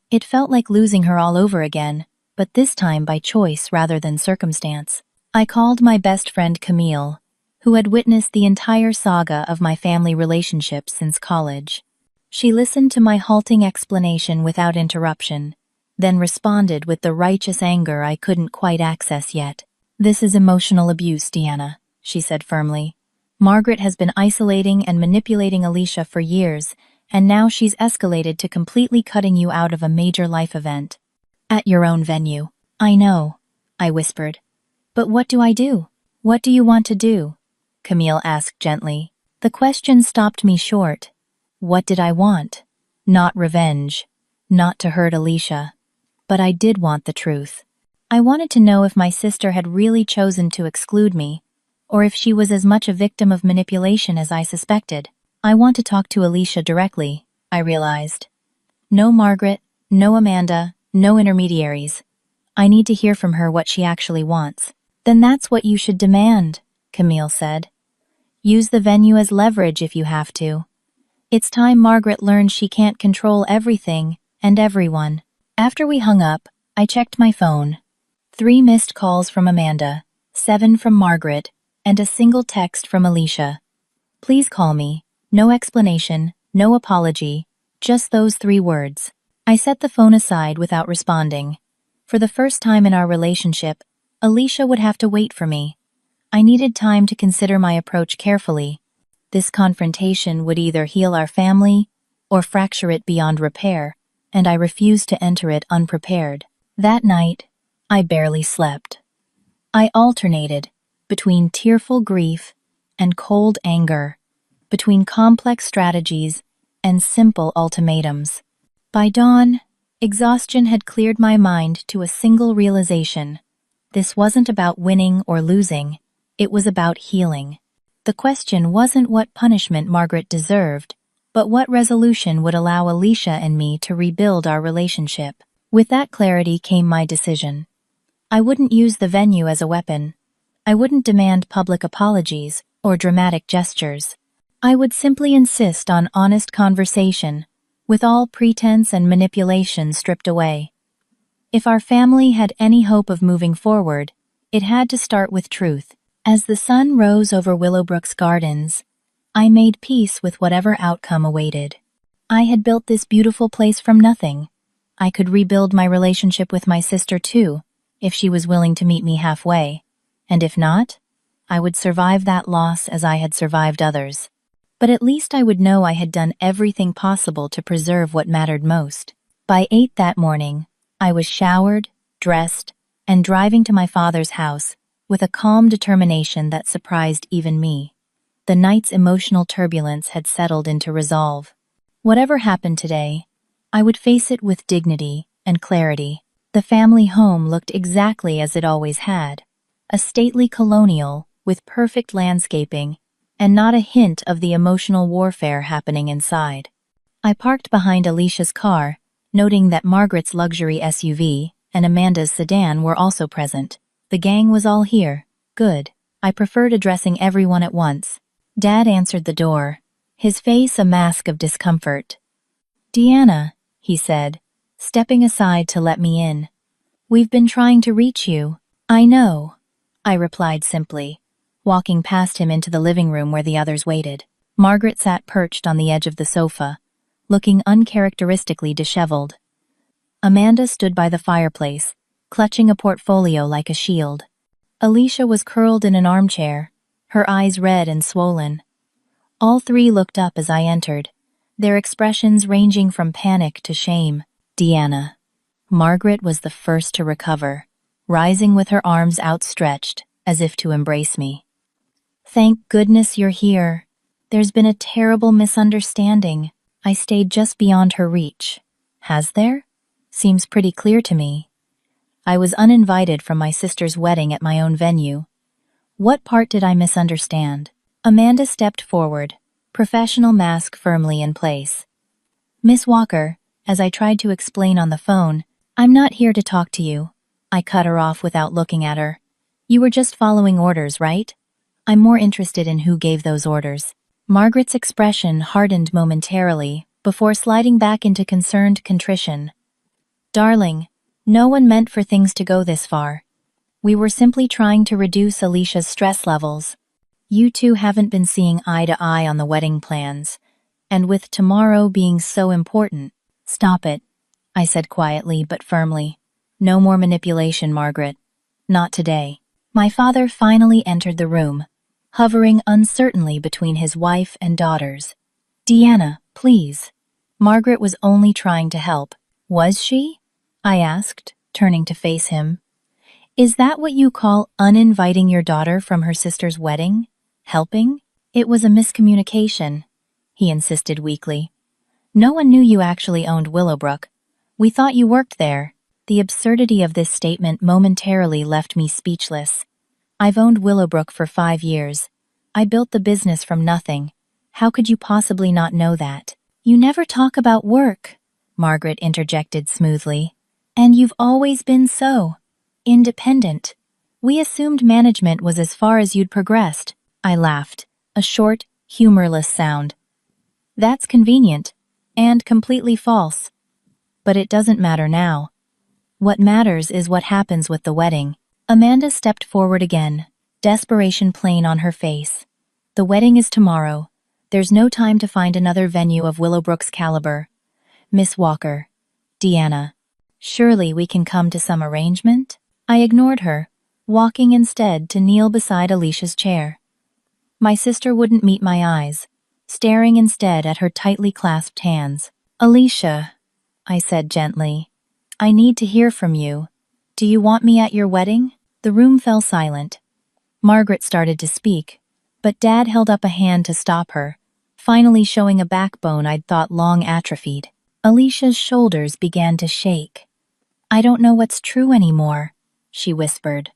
It felt like losing her all over again, but this time by choice rather than circumstance. I called my best friend Camille, who had witnessed the entire saga of my family relationship since college. She listened to my halting explanation without interruption, then responded with the righteous anger I couldn't quite access yet. This is emotional abuse, Deanna, she said firmly. Margaret has been isolating and manipulating Alicia for years, and now she's escalated to completely cutting you out of a major life event. At your own venue. I know, I whispered. But what do I do? What do you want to do? Camille asked gently. The question stopped me short. What did I want? Not revenge. Not to hurt Alicia. But I did want the truth. I wanted to know if my sister had really chosen to exclude me, or if she was as much a victim of manipulation as I suspected. I want to talk to Alicia directly, I realized. No Margaret, no Amanda, no intermediaries. I need to hear from her what she actually wants. Then that's what you should demand, Camille said. Use the venue as leverage if you have to. It's time Margaret learned she can't control everything and everyone. After we hung up, I checked my phone. 3 missed calls from Amanda, 7 from Margaret, and a single text from Alicia. Please call me. No explanation, no apology, just those 3 words. I set the phone aside without responding. For the first time in our relationship, Alicia would have to wait for me. I needed time to consider my approach carefully. This confrontation would either heal our family or fracture it beyond repair, and I refused to enter it unprepared. That night, I barely slept. I alternated between tearful grief and cold anger, between complex strategies and simple ultimatums. By dawn, exhaustion had cleared my mind to a single realization. This wasn't about winning or losing, it was about healing. The question wasn't what punishment Margaret deserved, but what resolution would allow Alicia and me to rebuild our relationship. With that clarity came my decision. I wouldn't use the venue as a weapon. I wouldn't demand public apologies or dramatic gestures. I would simply insist on honest conversation, with all pretense and manipulation stripped away. If our family had any hope of moving forward, it had to start with truth. As the sun rose over Willowbrook's gardens, I made peace with whatever outcome awaited. I had built this beautiful place from nothing. I could rebuild my relationship with my sister too, if she was willing to meet me halfway. And if not, I would survive that loss as I had survived others. But at least I would know I had done everything possible to preserve what mattered most. By 8 that morning, I was showered, dressed, and driving to my father's house with a calm determination that surprised even me. The night's emotional turbulence had settled into resolve. Whatever happened today, I would face it with dignity and clarity. The family home looked exactly as it always had, a stately colonial with perfect landscaping and not a hint of the emotional warfare happening inside. I parked behind Alicia's car, noting that Margaret's luxury SUV and Amanda's sedan were also present. The gang was all here. Good. I preferred addressing everyone at once. Dad answered the door, his face a mask of discomfort. "Deanna," he said, stepping aside to let me in. "We've been trying to reach you." "I know," I replied simply, walking past him into the living room where the others waited. Margaret sat perched on the edge of the sofa, looking uncharacteristically disheveled. Amanda stood by the fireplace, clutching a portfolio like a shield. Alicia was curled in an armchair, her eyes red and swollen. All three looked up as I entered, their expressions ranging from panic to shame. "Deanna." Margaret was the first to recover, rising with her arms outstretched, as if to embrace me. "Thank goodness you're here. There's been a terrible misunderstanding." I stayed just beyond her reach. "Has there? Seems pretty clear to me. I was uninvited from my sister's wedding at my own venue. What part did I misunderstand?" Amanda stepped forward, professional mask firmly in place. "Miss Walker," as I tried to explain on the phone, "I'm not here to talk to you." I cut her off without looking at her. "You were just following orders, right? I'm more interested in who gave those orders." Margaret's expression hardened momentarily before sliding back into concerned contrition. "Darling, no one meant for things to go this far. We were simply trying to reduce Alicia's stress levels. You two haven't been seeing eye to eye on the wedding plans, and with tomorrow being so important." "Stop it," I said quietly but firmly. "No more manipulation, Margaret. Not today." My father finally entered the room, hovering uncertainly between his wife and daughters. "Deanna, please." Margaret was only trying to help. "Was she?" I asked, turning to face him. "Is that what you call uninviting your daughter from her sister's wedding? Helping?" "It was a miscommunication," he insisted weakly. "No one knew you actually owned Willowbrook. We thought you worked there." The absurdity of this statement momentarily left me speechless. I've owned Willowbrook for 5 years. I built the business from nothing. How could you possibly not know that? "You never talk about work," Margaret interjected smoothly. "And you've always been so independent. We assumed management was as far as you'd progressed." I laughed, a short, humorless sound. "That's convenient, and completely false. But it doesn't matter now. What matters is what happens with the wedding." Amanda stepped forward again, desperation plain on her face. "The wedding is tomorrow. There's no time to find another venue of Willowbrook's caliber. Miss Walker, Deanna, surely we can come to some arrangement?" I ignored her, walking instead to kneel beside Alicia's chair. My sister wouldn't meet my eyes, staring instead at her tightly clasped hands. "Alicia," I said gently, "I need to hear from you. Do you want me at your wedding?" The room fell silent. Margaret started to speak, but Dad held up a hand to stop her, finally showing a backbone I'd thought long atrophied. Alicia's shoulders began to shake. "I don't know what's true anymore," she whispered.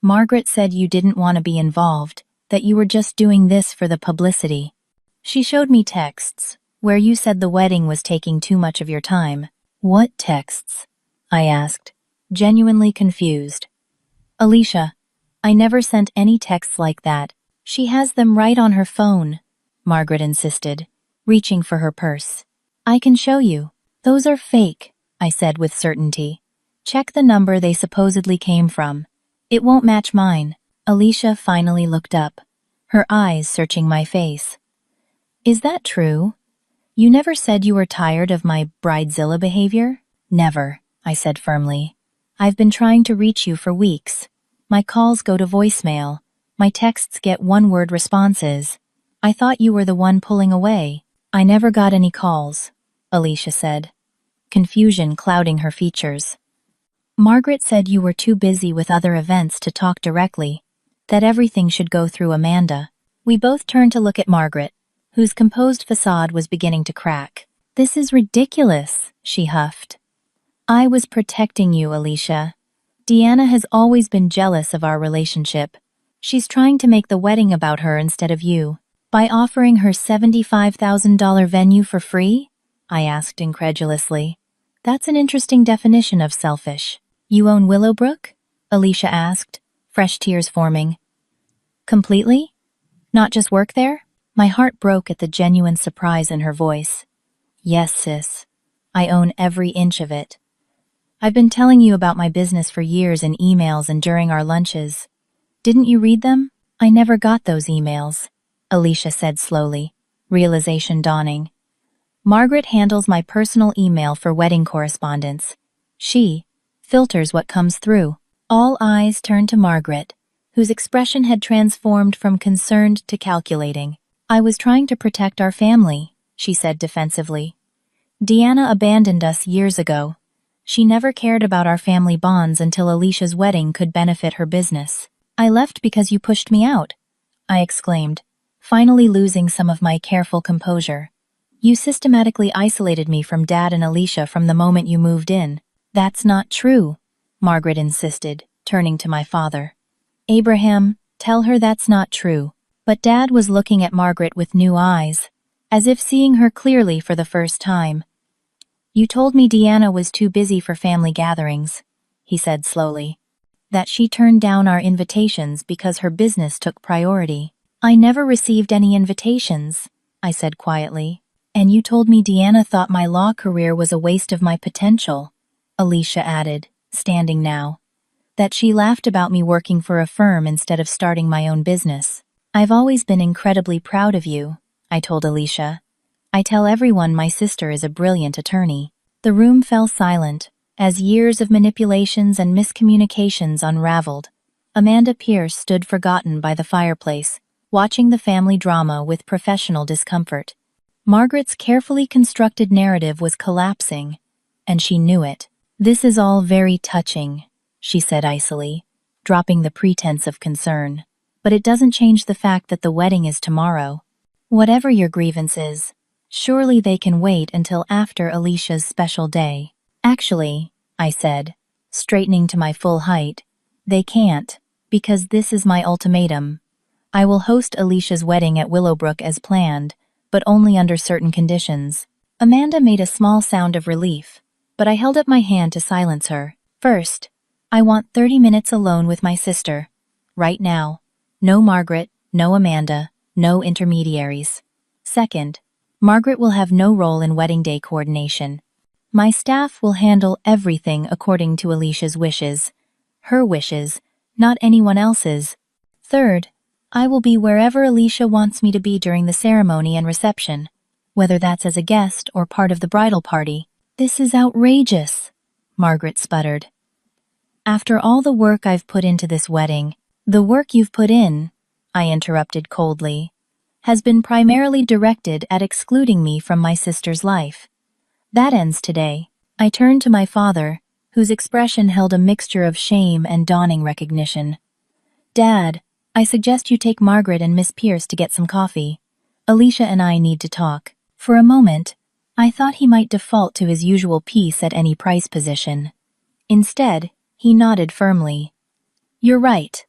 "Margaret said you didn't want to be involved, that you were just doing this for the publicity. She showed me texts, where you said the wedding was taking too much of your time." "What texts?" I asked, genuinely confused. "Alicia, I never sent any texts like that. She has them right on her phone," Margaret insisted, reaching for her purse. "I can show you." "Those are fake," I said with certainty. Check the number they supposedly came from. It won't match mine. Alicia finally looked up, her eyes searching my face. Is that true? You never said you were tired of my bridezilla behavior? Never, I said firmly. I've been trying to reach you for weeks. My calls go to voicemail. My texts get one-word responses. I thought you were the one pulling away. I never got any calls, Alicia said, confusion clouding her features. Margaret said you were too busy with other events to talk directly, that everything should go through Amanda. We both turned to look at Margaret, whose composed facade was beginning to crack. This is ridiculous, she huffed. I was protecting you, Alicia. Deanna has always been jealous of our relationship. She's trying to make the wedding about her instead of you. By offering her $75,000 venue for free? I asked incredulously. That's an interesting definition of selfish. You own Willowbrook? Alicia asked, fresh tears forming. Completely? Not just work there? My heart broke at the genuine surprise in her voice. Yes, sis. I own every inch of it. I've been telling you about my business for years in emails and during our lunches. Didn't you read them? I never got those emails, Alicia said slowly, realization dawning. Margaret handles my personal email for wedding correspondence. She filters what comes through. All eyes turned to Margaret, whose expression had transformed from concerned to calculating. I was trying to protect our family, she said defensively. Deanna abandoned us years ago. She never cared about our family bonds until Alicia's wedding could benefit her business. I left because you pushed me out, I exclaimed, finally losing some of my careful composure. You systematically isolated me from Dad and Alicia from the moment you moved in. That's not true, Margaret insisted, turning to my father. Abraham, tell her that's not true. But Dad was looking at Margaret with new eyes, as if seeing her clearly for the first time. You told me Deanna was too busy for family gatherings, he said slowly. That she turned down our invitations because her business took priority. I never received any invitations, I said quietly. And you told me Deanna thought my law career was a waste of my potential, Alicia added, standing now. That she laughed about me working for a firm instead of starting my own business. I've always been incredibly proud of you, I told Alicia. I tell everyone my sister is a brilliant attorney. The room fell silent, as years of manipulations and miscommunications unraveled. Amanda Pierce stood forgotten by the fireplace, watching the family drama with professional discomfort. Margaret's carefully constructed narrative was collapsing, and she knew it. This is all very touching, she said icily, dropping the pretense of concern. But it doesn't change the fact that the wedding is tomorrow. Whatever your grievance is, surely they can wait until after Alicia's special day. Actually, I said, straightening to my full height, they can't, because this is my ultimatum. I will host Alicia's wedding at Willowbrook as planned, but only under certain conditions. Amanda made a small sound of relief, but I held up my hand to silence her. First, I want 30 minutes alone with my sister. Right now. No Margaret, no Amanda, no intermediaries. Second, Margaret will have no role in wedding day coordination. My staff will handle everything according to Alicia's wishes. Her wishes, not anyone else's. Third, I will be wherever Alicia wants me to be during the ceremony and reception, whether that's as a guest or part of the bridal party. This is outrageous, Margaret sputtered. After all the work I've put into this wedding, the work you've put in, I interrupted coldly, has been primarily directed at excluding me from my sister's life. That ends today. I turned to my father, whose expression held a mixture of shame and dawning recognition. Dad, I suggest you take Margaret and Miss Pierce to get some coffee. Alicia and I need to talk. For a moment, I thought he might default to his usual peace at any price position. Instead, he nodded firmly. You're right.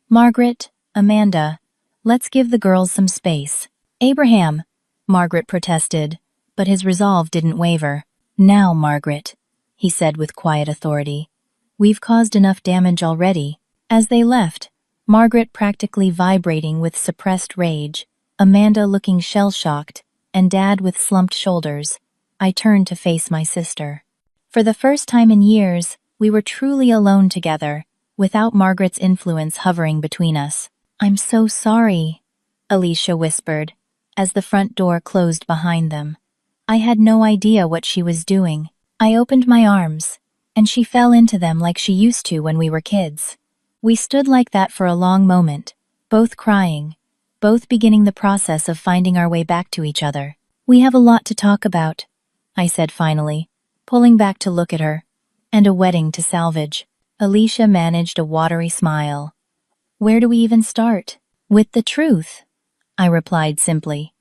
Margaret, Amanda, let's give the girls some space. Abraham, Margaret protested, but his resolve didn't waver. Now, Margaret, he said with quiet authority. We've caused enough damage already. As they left, Margaret practically vibrating with suppressed rage, Amanda looking shell-shocked, and Dad with slumped shoulders, I turned to face my sister. For the first time in years, We were truly alone together, without Margaret's influence hovering between us. "I'm so sorry," Alicia whispered, as the front door closed behind them. I had no idea what she was doing. I opened my arms, and she fell into them like she used to when we were kids. We stood like that for a long moment, both crying, both beginning the process of finding our way back to each other. "We have a lot to talk about," I said finally, pulling back to look at her, "and a wedding to salvage." Alicia managed a watery smile. "Where do we even start?" "With the truth," I replied simply.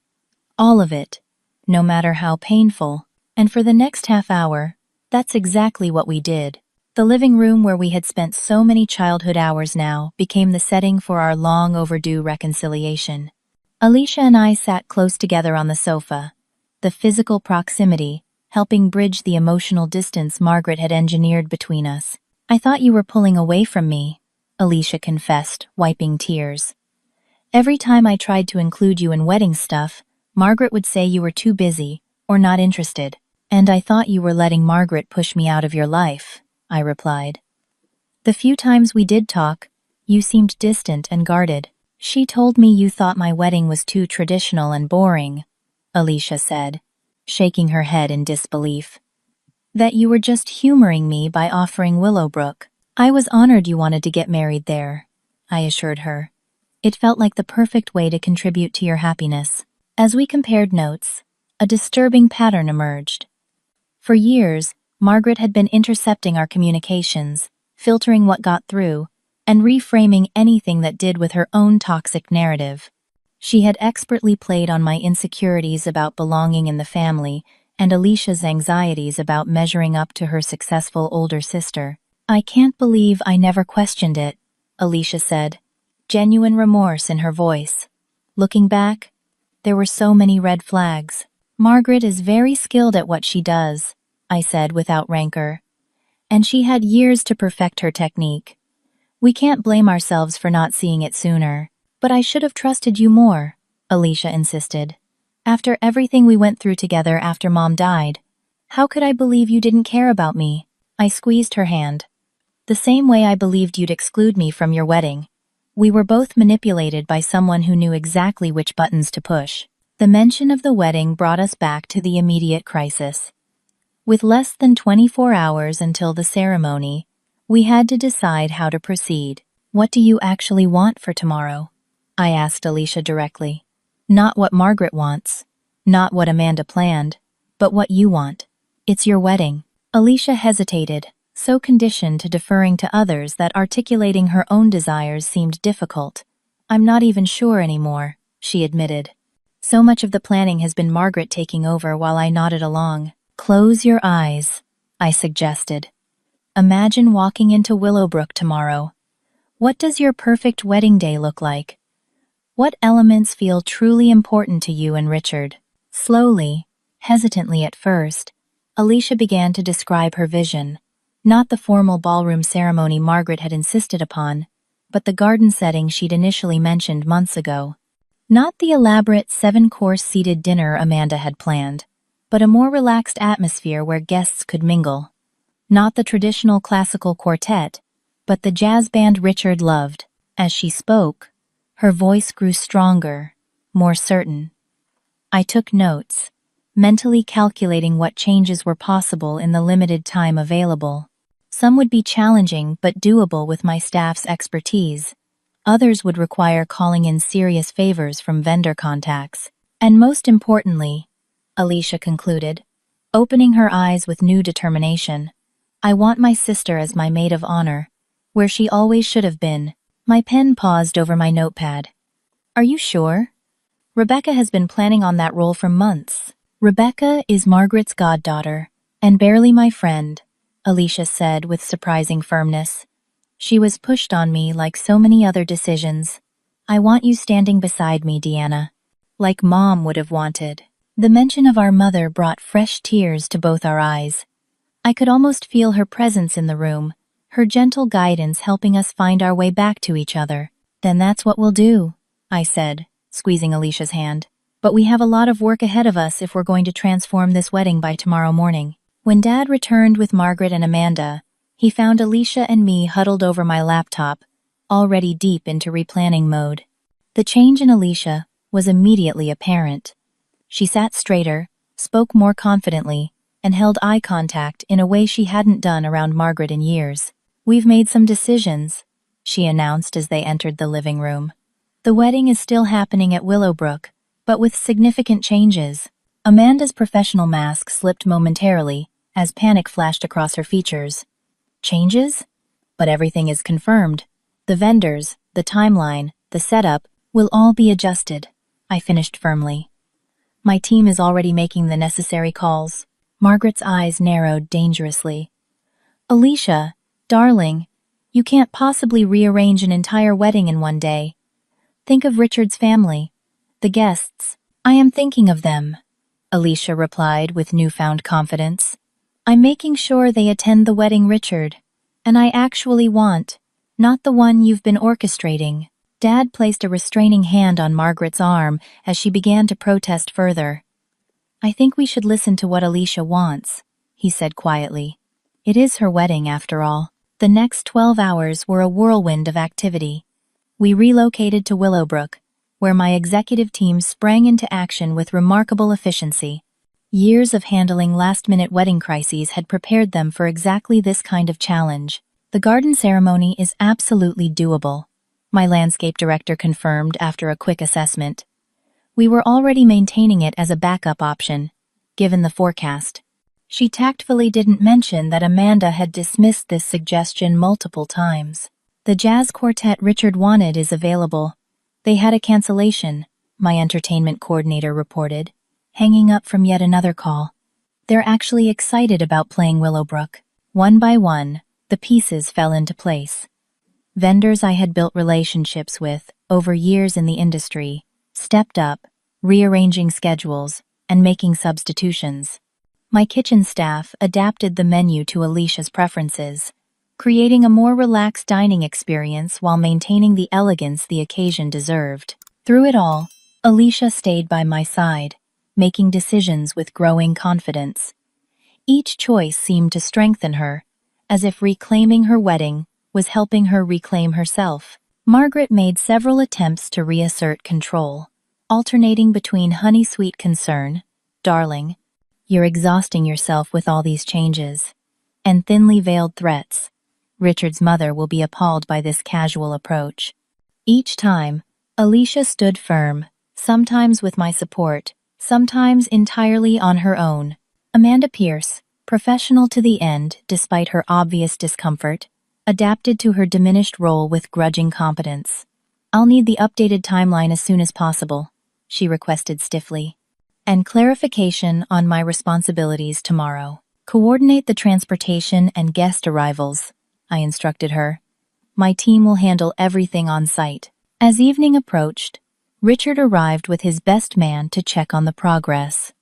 "All of it, no matter how painful." And for the next half hour, that's exactly what we did. The living room where we had spent so many childhood hours now became the setting for our long overdue reconciliation. Alicia and I sat close together on the sofa, the physical proximity helping bridge the emotional distance Margaret had engineered between us. "I thought you were pulling away from me," Alicia confessed, wiping tears. "Every time I tried to include you in wedding stuff, Margaret would say you were too busy or not interested. And I thought you were letting Margaret push me out of your life," I replied. "The few times we did talk, you seemed distant and guarded." "She told me you thought my wedding was too traditional and boring," Alicia said, shaking her head in disbelief. "That you were just humoring me by offering Willowbrook." "I was honored you wanted to get married there," I assured her. "It felt like the perfect way to contribute to your happiness." As we compared notes, a disturbing pattern emerged. For years, Margaret had been intercepting our communications, filtering what got through, and reframing anything that did with her own toxic narrative. She had expertly played on my insecurities about belonging in the family and Alicia's anxieties about measuring up to her successful older sister. "I can't believe I never questioned it," Alicia said, genuine remorse in her voice. "Looking back, there were so many red flags." "Margaret is very skilled at what she does," I said without rancor. "And she had years to perfect her technique. We can't blame ourselves for not seeing it sooner." "But I should have trusted you more," Alicia insisted. "After everything we went through together after Mom died, how could I believe you didn't care about me?" I squeezed her hand. "The same way I believed you'd exclude me from your wedding. We were both manipulated by someone who knew exactly which buttons to push." The mention of the wedding brought us back to the immediate crisis. With less than 24 hours until the ceremony, we had to decide how to proceed. "What do you actually want for tomorrow?" I asked Alicia directly. "Not what Margaret wants, not what Amanda planned, but what you want. It's your wedding." Alicia hesitated, so conditioned to deferring to others that articulating her own desires seemed difficult. "I'm not even sure anymore," she admitted. "So much of the planning has been Margaret taking over while I nodded along." "Close your eyes," I suggested. "Imagine walking into Willowbrook tomorrow. What does your perfect wedding day look like? What elements feel truly important to you and Richard?" Slowly, hesitantly at first, Alicia began to describe her vision. Not the formal ballroom ceremony Margaret had insisted upon, but the garden setting she'd initially mentioned months ago. Not the elaborate 7-course seated dinner Amanda had planned, but a more relaxed atmosphere where guests could mingle. Not the traditional classical quartet, but the jazz band Richard loved. As she spoke, her voice grew stronger, more certain. I took notes, mentally calculating what changes were possible in the limited time available. Some would be challenging but doable with my staff's expertise. Others would require calling in serious favors from vendor contacts. And most importantly, Alicia concluded, opening her eyes with new determination, I want my sister as my maid of honor, where she always should have been. My pen paused over my notepad. Are you sure? Rebecca has been planning on that role for months. Rebecca is Margaret's goddaughter, and barely my friend, Alicia said with surprising firmness. She was pushed on me like so many other decisions. I want you standing beside me, Deanna. Like Mom would have wanted. The mention of our mother brought fresh tears to both our eyes. I could almost feel her presence in the room, her gentle guidance helping us find our way back to each other. Then that's what we'll do, I said, squeezing Alicia's hand. But we have a lot of work ahead of us if we're going to transform this wedding by tomorrow morning. When Dad returned with Margaret and Amanda, He found Alicia and me huddled over my laptop, already deep into replanning mode. The change in Alicia was immediately apparent. She sat straighter, spoke more confidently, and held eye contact in a way she hadn't done around Margaret in years. "We've made some decisions," she announced as they entered the living room. "The wedding is still happening at Willowbrook, but with significant changes." Amanda's professional mask slipped momentarily as panic flashed across her features. "Changes? But everything is confirmed. The vendors, the timeline, the setup will all be adjusted," I finished firmly. "My team is already making the necessary calls." Margaret's eyes narrowed dangerously. "Alicia, darling, you can't possibly rearrange an entire wedding in one day. Think of Richard's family, the guests." "I am thinking of them," Alicia replied with newfound confidence. "I'm making sure they attend the wedding Richard, and I actually want, not the one you've been orchestrating." Dad placed a restraining hand on Margaret's arm as she began to protest further. "I think we should listen to what Alicia wants," he said quietly. "It is her wedding, after all." The next 12 hours were a whirlwind of activity. We relocated to Willowbrook, where my executive team sprang into action with remarkable efficiency. Years of handling last-minute wedding crises had prepared them for exactly this kind of challenge. "The garden ceremony is absolutely doable," my landscape director confirmed after a quick assessment. "We were already maintaining it as a backup option, given the forecast." She tactfully didn't mention that Amanda had dismissed this suggestion multiple times. "The jazz quartet Richard wanted is available. They had a cancellation," my entertainment coordinator reported, hanging up from yet another call. "They're actually excited about playing Willowbrook." One by one, the pieces fell into place. Vendors I had built relationships with over years in the industry stepped up, rearranging schedules and making substitutions. My kitchen staff adapted the menu to Alicia's preferences, creating a more relaxed dining experience while maintaining the elegance the occasion deserved. Through it all, Alicia stayed by my side, making decisions with growing confidence. Each choice seemed to strengthen her, as if reclaiming her wedding was helping her reclaim herself. Margaret made several attempts to reassert control, alternating between honey-sweet concern, "Darling, you're exhausting yourself with all these changes," and thinly veiled threats, "Richard's mother will be appalled by this casual approach." Each time, Alicia stood firm, sometimes with my support, sometimes entirely on her own. Amanda Pierce, professional to the end despite her obvious discomfort, adapted to her diminished role with grudging competence. "I'll need the updated timeline as soon as possible," she requested stiffly. "And clarification on my responsibilities tomorrow. Coordinate the transportation and guest arrivals," I instructed her. "My team will handle everything on site." As evening approached, Richard arrived with his best man to check on the progress.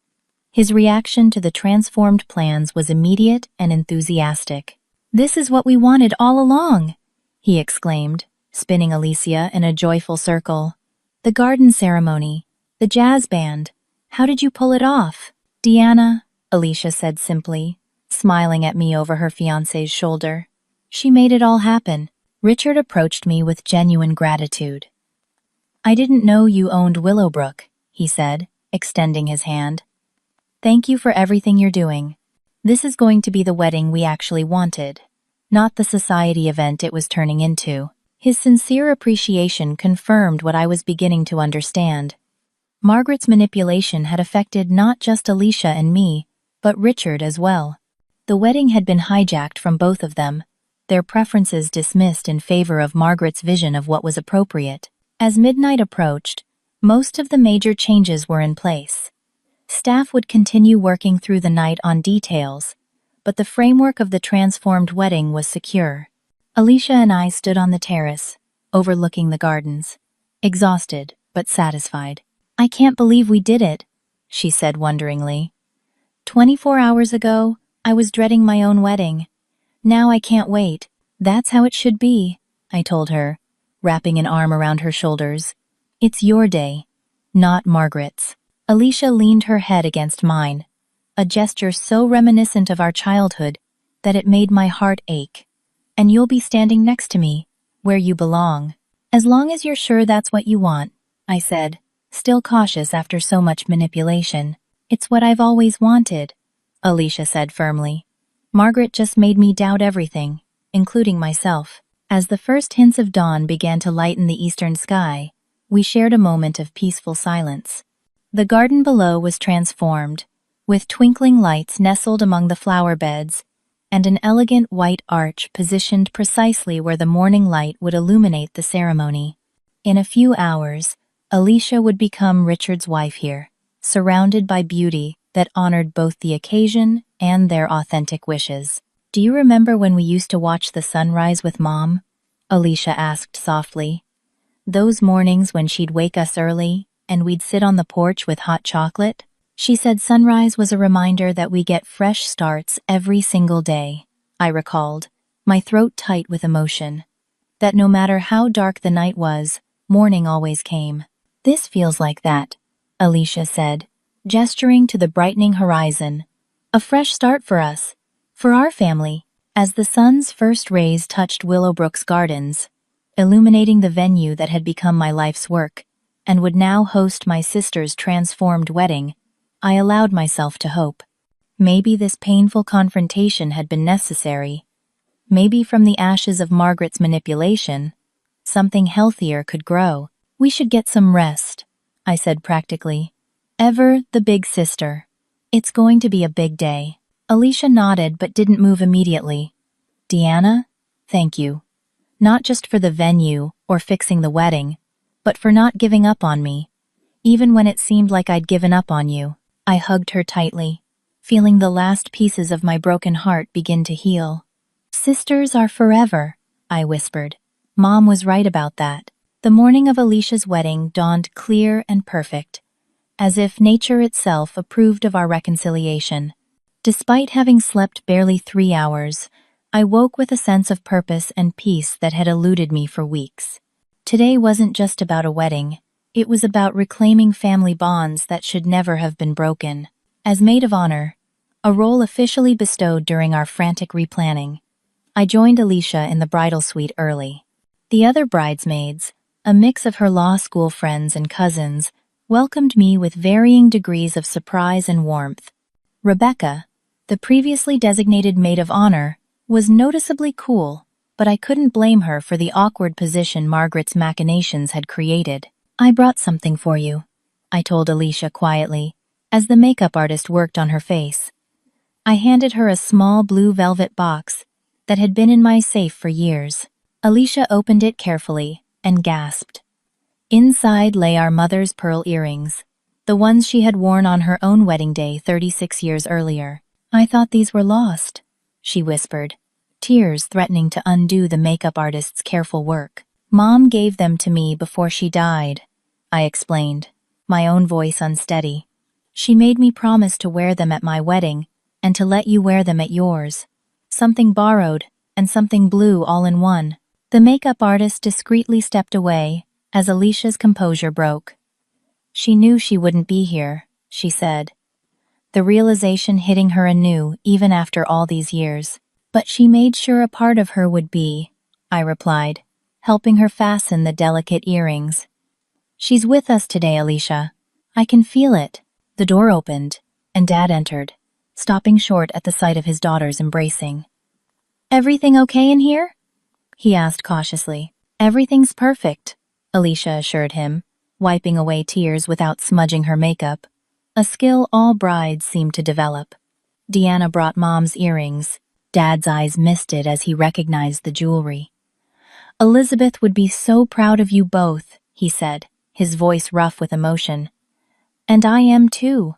His reaction to the transformed plans was immediate and enthusiastic. "This is what we wanted all along," he exclaimed, spinning Alicia in a joyful circle. "The garden ceremony, the jazz band, how did you pull it off?" "Deanna," Alicia said simply, smiling at me over her fiancé's shoulder. "She made it all happen." Richard approached me with genuine gratitude. "I didn't know you owned Willowbrook," he said, extending his hand. "Thank you for everything you're doing. This is going to be the wedding we actually wanted, not the society event it was turning into." His sincere appreciation confirmed what I was beginning to understand. Margaret's manipulation had affected not just Alicia and me, but Richard as well. The wedding had been hijacked from both of them, their preferences dismissed in favor of Margaret's vision of what was appropriate. As midnight approached, most of the major changes were in place. Staff would continue working through the night on details, but the framework of the transformed wedding was secure. Alicia and I stood on the terrace, overlooking the gardens, exhausted but satisfied. "I can't believe we did it," she said wonderingly. 24 hours ago, I was dreading my own wedding. Now I can't wait. "That's how it should be," I told her, wrapping an arm around her shoulders. "It's your day, not Margaret's." Alicia leaned her head against mine, a gesture so reminiscent of our childhood, that it made my heart ache. And you'll be standing next to me, where you belong. As long as you're sure that's what you want, I said, still cautious after so much manipulation. It's what I've always wanted, Alicia said firmly. Margaret just made me doubt everything, including myself. As the first hints of dawn began to lighten the eastern sky, we shared a moment of peaceful silence. The garden below was transformed, with twinkling lights nestled among the flower beds, and an elegant white arch positioned precisely where the morning light would illuminate the ceremony. In a few hours, Alicia would become Richard's wife here, surrounded by beauty that honored both the occasion and their authentic wishes. Do you remember when we used to watch the sunrise with Mom? Alicia asked softly. Those mornings when she'd wake us early and we'd sit on the porch with hot chocolate? She said sunrise was a reminder that we get fresh starts every single day, I recalled, my throat tight with emotion. That no matter how dark the night was, morning always came. This feels like that, Alicia said, gesturing to the brightening horizon. A fresh start for us, for our family. As the sun's first rays touched Willowbrook's gardens, illuminating the venue that had become my life's work, and would now host my sister's transformed wedding, I allowed myself to hope. Maybe this painful confrontation had been necessary. Maybe from the ashes of Margaret's manipulation, something healthier could grow. We should get some rest, I said practically. Ever the big sister. It's going to be a big day. Alicia nodded but didn't move immediately. Deanna, thank you. Not just for the venue or fixing the wedding, but for not giving up on me, even when it seemed like I'd given up on you. I hugged her tightly, feeling the last pieces of my broken heart begin to heal. Sisters are forever, I whispered. Mom was right about that. The morning of Alicia's wedding dawned clear and perfect, as if nature itself approved of our reconciliation. Despite having slept barely 3 hours, I woke with a sense of purpose and peace that had eluded me for weeks. Today wasn't just about a wedding, it was about reclaiming family bonds that should never have been broken. As maid of honor, a role officially bestowed during our frantic replanning, I joined Alicia in the bridal suite early. The other bridesmaids, a mix of her law school friends and cousins, welcomed me with varying degrees of surprise and warmth. Rebecca, the previously designated maid of honor, was noticeably cool, but I couldn't blame her for the awkward position Margaret's machinations had created. I brought something for you, I told Alicia quietly, as the makeup artist worked on her face. I handed her a small blue velvet box that had been in my safe for years. Alicia opened it carefully and gasped. Inside lay our mother's pearl earrings, the ones she had worn on her own wedding day 36 years earlier. I thought these were lost, she whispered, tears threatening to undo the makeup artist's careful work. Mom gave them to me before she died, I explained, my own voice unsteady. She made me promise to wear them at my wedding and to let you wear them at yours. Something borrowed and something blue all in one. The makeup artist discreetly stepped away as Alicia's composure broke. She knew she wouldn't be here, she said, the realization hitting her anew even after all these years. But she made sure a part of her would be, I replied, helping her fasten the delicate earrings. She's with us today, Alicia. I can feel it. The door opened, and Dad entered, stopping short at the sight of his daughters embracing. Everything okay in here? He asked cautiously. Everything's perfect, Alicia assured him, wiping away tears without smudging her makeup, a skill all brides seem to develop. Deanna brought Mom's earrings. Dad's eyes misted as he recognized the jewelry. Elizabeth would be so proud of you both, he said, his voice rough with emotion. And I am too.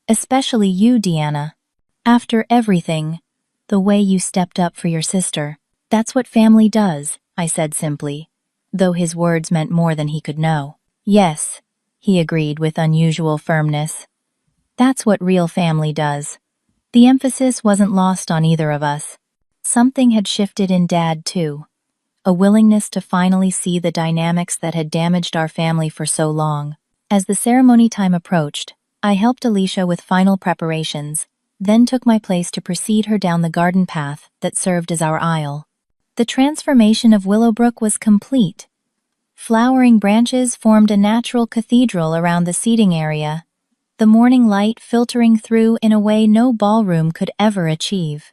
Especially you, Deanna. After everything, the way you stepped up for your sister. That's what family does, I said simply, though his words meant more than he could know. Yes, he agreed with unusual firmness. That's what real family does. The emphasis wasn't lost on either of us. Something had shifted in Dad, too. A willingness to finally see the dynamics that had damaged our family for so long. As the ceremony time approached, I helped Alicia with final preparations, then took my place to precede her down the garden path that served as our aisle. The transformation of Willowbrook was complete. Flowering branches formed a natural cathedral around the seating area, the morning light filtering through in a way no ballroom could ever achieve.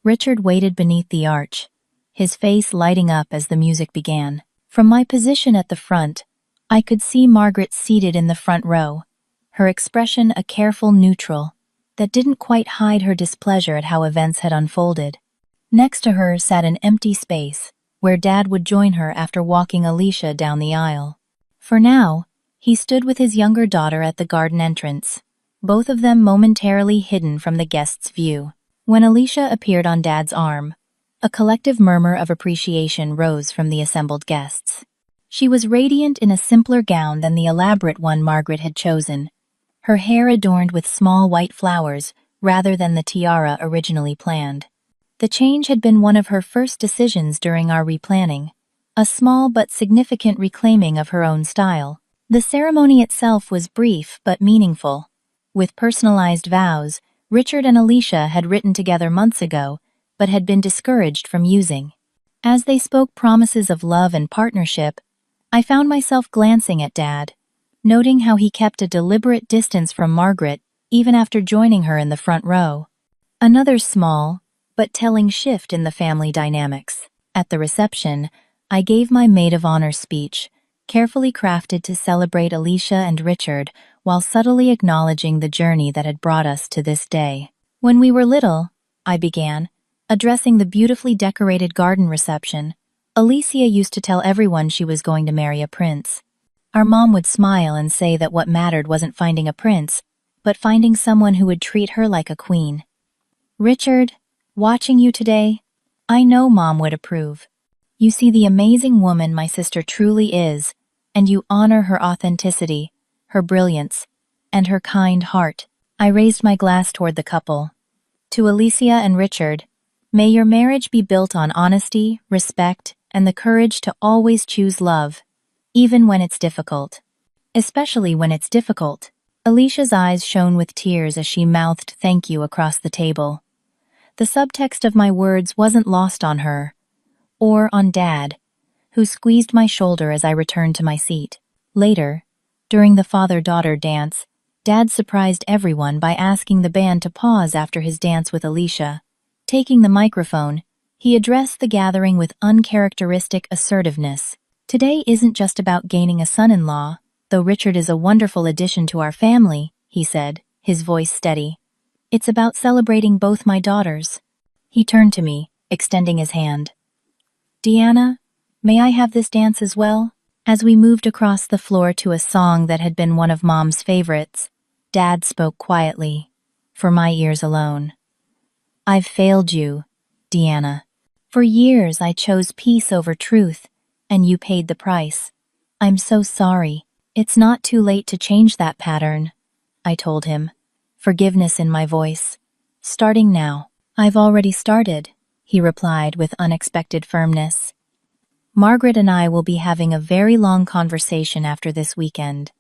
Richard waited beneath the arch, his face lighting up as the music began. From my position at the front, I could see Margaret seated in the front row, her expression a careful neutral that didn't quite hide her displeasure at how events had unfolded. Next to her sat an empty space, where Dad would join her after walking Alicia down the aisle. For now, he stood with his younger daughter at the garden entrance, both of them momentarily hidden from the guests' view. When Alicia appeared on Dad's arm, a collective murmur of appreciation rose from the assembled guests. She was radiant in a simpler gown than the elaborate one Margaret had chosen, her hair adorned with small white flowers rather than the tiara originally planned. The change had been one of her first decisions during our replanning, a small but significant reclaiming of her own style. The ceremony itself was brief but meaningful. With personalized vows, Richard and Alicia had written together months ago, but had been discouraged from using. As they spoke promises of love and partnership, I found myself glancing at Dad, noting how he kept a deliberate distance from Margaret even after joining her in the front row. Another small, but telling shift in the family dynamics. At the reception, I gave my maid of honor speech, carefully crafted to celebrate Alicia and Richard while subtly acknowledging the journey that had brought us to this day. When we were little, I began, addressing the beautifully decorated garden reception, Alicia used to tell everyone she was going to marry a prince. Our mom would smile and say that what mattered wasn't finding a prince, but finding someone who would treat her like a queen. Richard, watching you today, I know Mom would approve. You see the amazing woman my sister truly is, and you honor her authenticity, her brilliance, and her kind heart. I raised my glass toward the couple. To Alicia and Richard, may your marriage be built on honesty, respect, and the courage to always choose love, even when it's difficult. Especially when it's difficult. Alicia's eyes shone with tears as she mouthed thank you across the table. The subtext of my words wasn't lost on her, or on Dad, who squeezed my shoulder as I returned to my seat. Later, during the father-daughter dance, Dad surprised everyone by asking the band to pause after his dance with Alicia. Taking the microphone, he addressed the gathering with uncharacteristic assertiveness. Today isn't just about gaining a son-in-law, though Richard is a wonderful addition to our family, he said, his voice steady. It's about celebrating both my daughters. He turned to me, extending his hand. Deanna, may I have this dance as well? As we moved across the floor to a song that had been one of Mom's favorites, Dad spoke quietly, for my ears alone. I've failed you, Deanna. For years I chose peace over truth, and you paid the price. I'm so sorry. It's not too late to change that pattern, I told him, forgiveness in my voice. Starting now. I've already started, he replied with unexpected firmness. Margaret and I will be having a very long conversation after this weekend.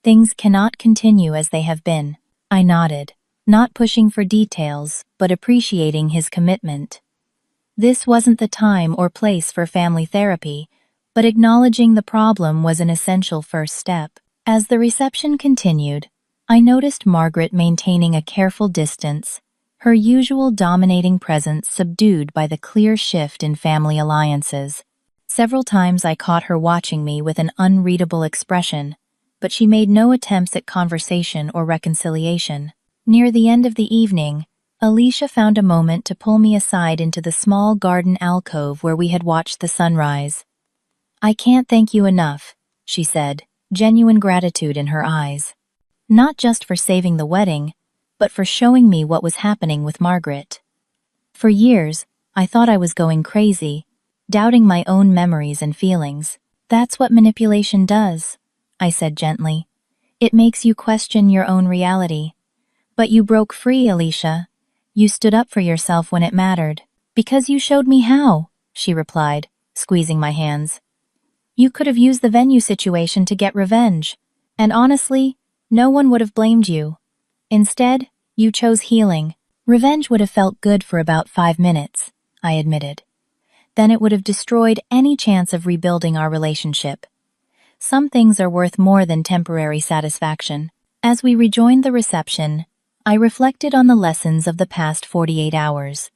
Things cannot continue as they have been. I nodded, not pushing for details, but appreciating his commitment. This wasn't the time or place for family therapy, but acknowledging the problem was an essential first step. As the reception continued, I noticed Margaret maintaining a careful distance, her usual dominating presence subdued by the clear shift in family alliances. Several times I caught her watching me with an unreadable expression, but she made no attempts at conversation or reconciliation. Near the end of the evening, Alicia found a moment to pull me aside into the small garden alcove where we had watched the sunrise. I can't thank you enough, she said, genuine gratitude in her eyes. Not just for saving the wedding, but for showing me what was happening with Margaret. For years, I thought I was going crazy, doubting my own memories and feelings. That's what manipulation does, I said gently. It makes you question your own reality. But you broke free, Alicia. You stood up for yourself when it mattered. Because you showed me how, she replied, squeezing my hands. You could have used the venue situation to get revenge, and honestly, no one would have blamed you. Instead, you chose healing, Revenge would have felt good for about 5 minutes, I admitted. Then it would have destroyed any chance of rebuilding our relationship. Some things are worth more than temporary satisfaction. As we rejoined the reception, I reflected on the lessons of the past 48 hours.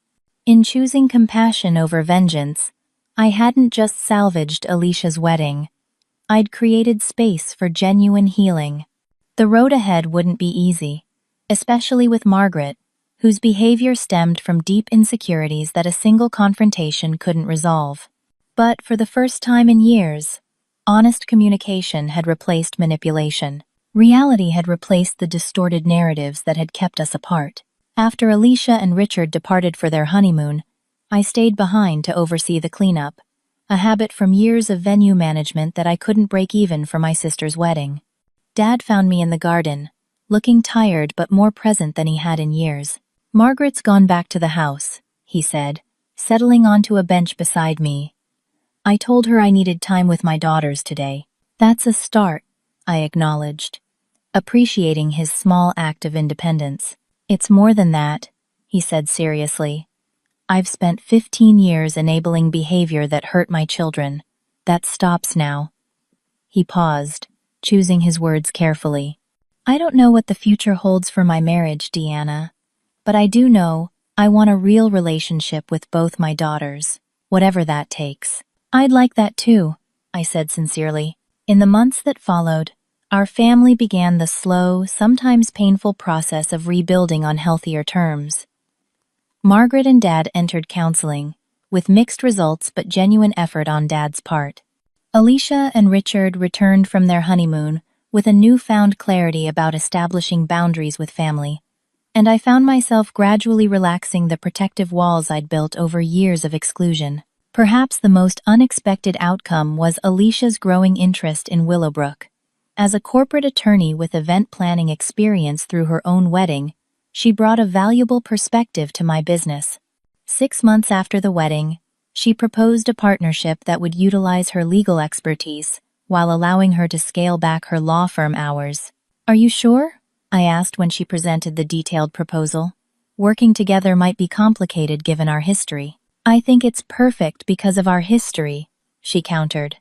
In choosing compassion over vengeance, I hadn't just salvaged Alicia's wedding. I'd created space for genuine healing. The road ahead wouldn't be easy, especially with Margaret, whose behavior stemmed from deep insecurities that a single confrontation couldn't resolve. But for the first time in years, honest communication had replaced manipulation. Reality had replaced the distorted narratives that had kept us apart. After Alicia and Richard departed for their honeymoon, I stayed behind to oversee the cleanup, a habit from years of venue management that I couldn't break even for my sister's wedding. Dad found me in the garden, looking tired but more present than he had in years. "Margaret's gone back to the house," he said, settling onto a bench beside me. "I told her I needed time with my daughters today." "That's a start," I acknowledged, appreciating his small act of independence. "It's more than that," he said seriously. "I've spent 15 years enabling behavior that hurt my children. That stops now." He paused, choosing his words carefully. "I don't know what the future holds for my marriage, Deanna, but I do know I want a real relationship with both my daughters, whatever that takes." "I'd like that too," I said sincerely. In the months that followed, our family began the slow, sometimes painful process of rebuilding on healthier terms. Margaret and Dad entered counseling, with mixed results but genuine effort on Dad's part. Alicia and Richard returned from their honeymoon with a newfound clarity about establishing boundaries with family, and I found myself gradually relaxing the protective walls I'd built over years of exclusion. Perhaps the most unexpected outcome was Alicia's growing interest in Willowbrook. As a corporate attorney with event planning experience through her own wedding, she brought a valuable perspective to my business. 6 months after the wedding, she proposed a partnership that would utilize her legal expertise while allowing her to scale back her law firm hours. "Are you sure?" I asked when she presented the detailed proposal. "Working together might be complicated given our history." "I think it's perfect because of our history," she countered.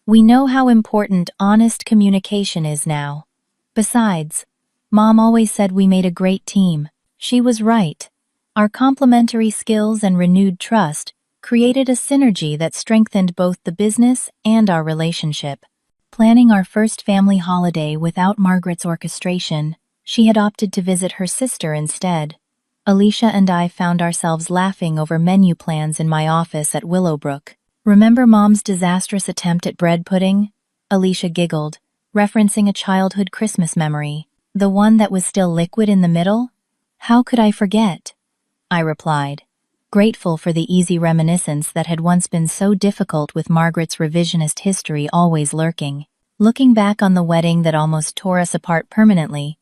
"We know how important honest communication is now. Besides, Mom always said we made a great team." She was right. Our complementary skills and renewed trust created a synergy that strengthened both the business and our relationship. Planning our first family holiday without Margaret's orchestration, she had opted to visit her sister instead. Alicia and I found ourselves laughing over menu plans in my office at Willowbrook. "Remember Mom's disastrous attempt at bread pudding?" Alicia giggled, referencing a childhood Christmas memory. "The one that was still liquid in the middle? How could I forget?" I replied, grateful for the easy reminiscence that had once been so difficult with Margaret's revisionist history always lurking. Looking back on the wedding that almost tore us apart permanently,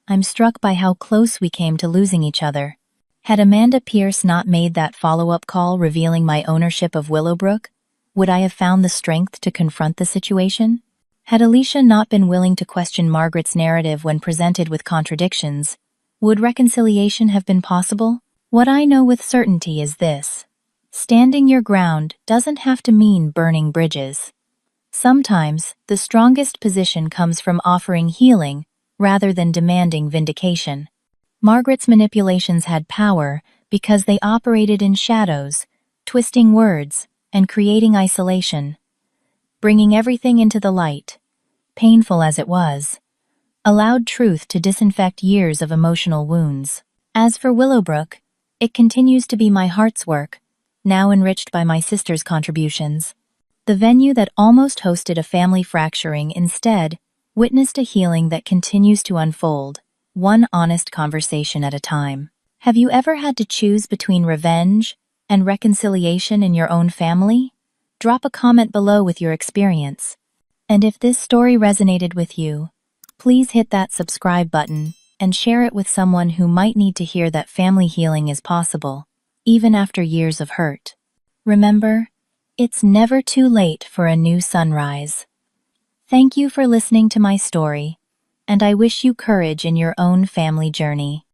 I'm struck by how close we came to losing each other. Had Amanda Pierce not made that follow-up call revealing my ownership of Willowbrook, would I have found the strength to confront the situation? Had Alicia not been willing to question Margaret's narrative when presented with contradictions, would reconciliation have been possible? What I know with certainty is this: standing your ground doesn't have to mean burning bridges. Sometimes, the strongest position comes from offering healing rather than demanding vindication. Margaret's manipulations had power because they operated in shadows, twisting words and creating isolation. Bringing everything into the light, painful as it was, allowed truth to disinfect years of emotional wounds. As for Willowbrook, it continues to be my heart's work, now enriched by my sister's contributions. The venue that almost hosted a family fracturing instead witnessed a healing that continues to unfold, one honest conversation at a time. Have you ever had to choose between revenge and reconciliation in your own family? Drop a comment below with your experience. And if this story resonated with you, please hit that subscribe button and share it with someone who might need to hear that family healing is possible, even after years of hurt. Remember, it's never too late for a new sunrise. Thank you for listening to my story, and I wish you courage in your own family journey.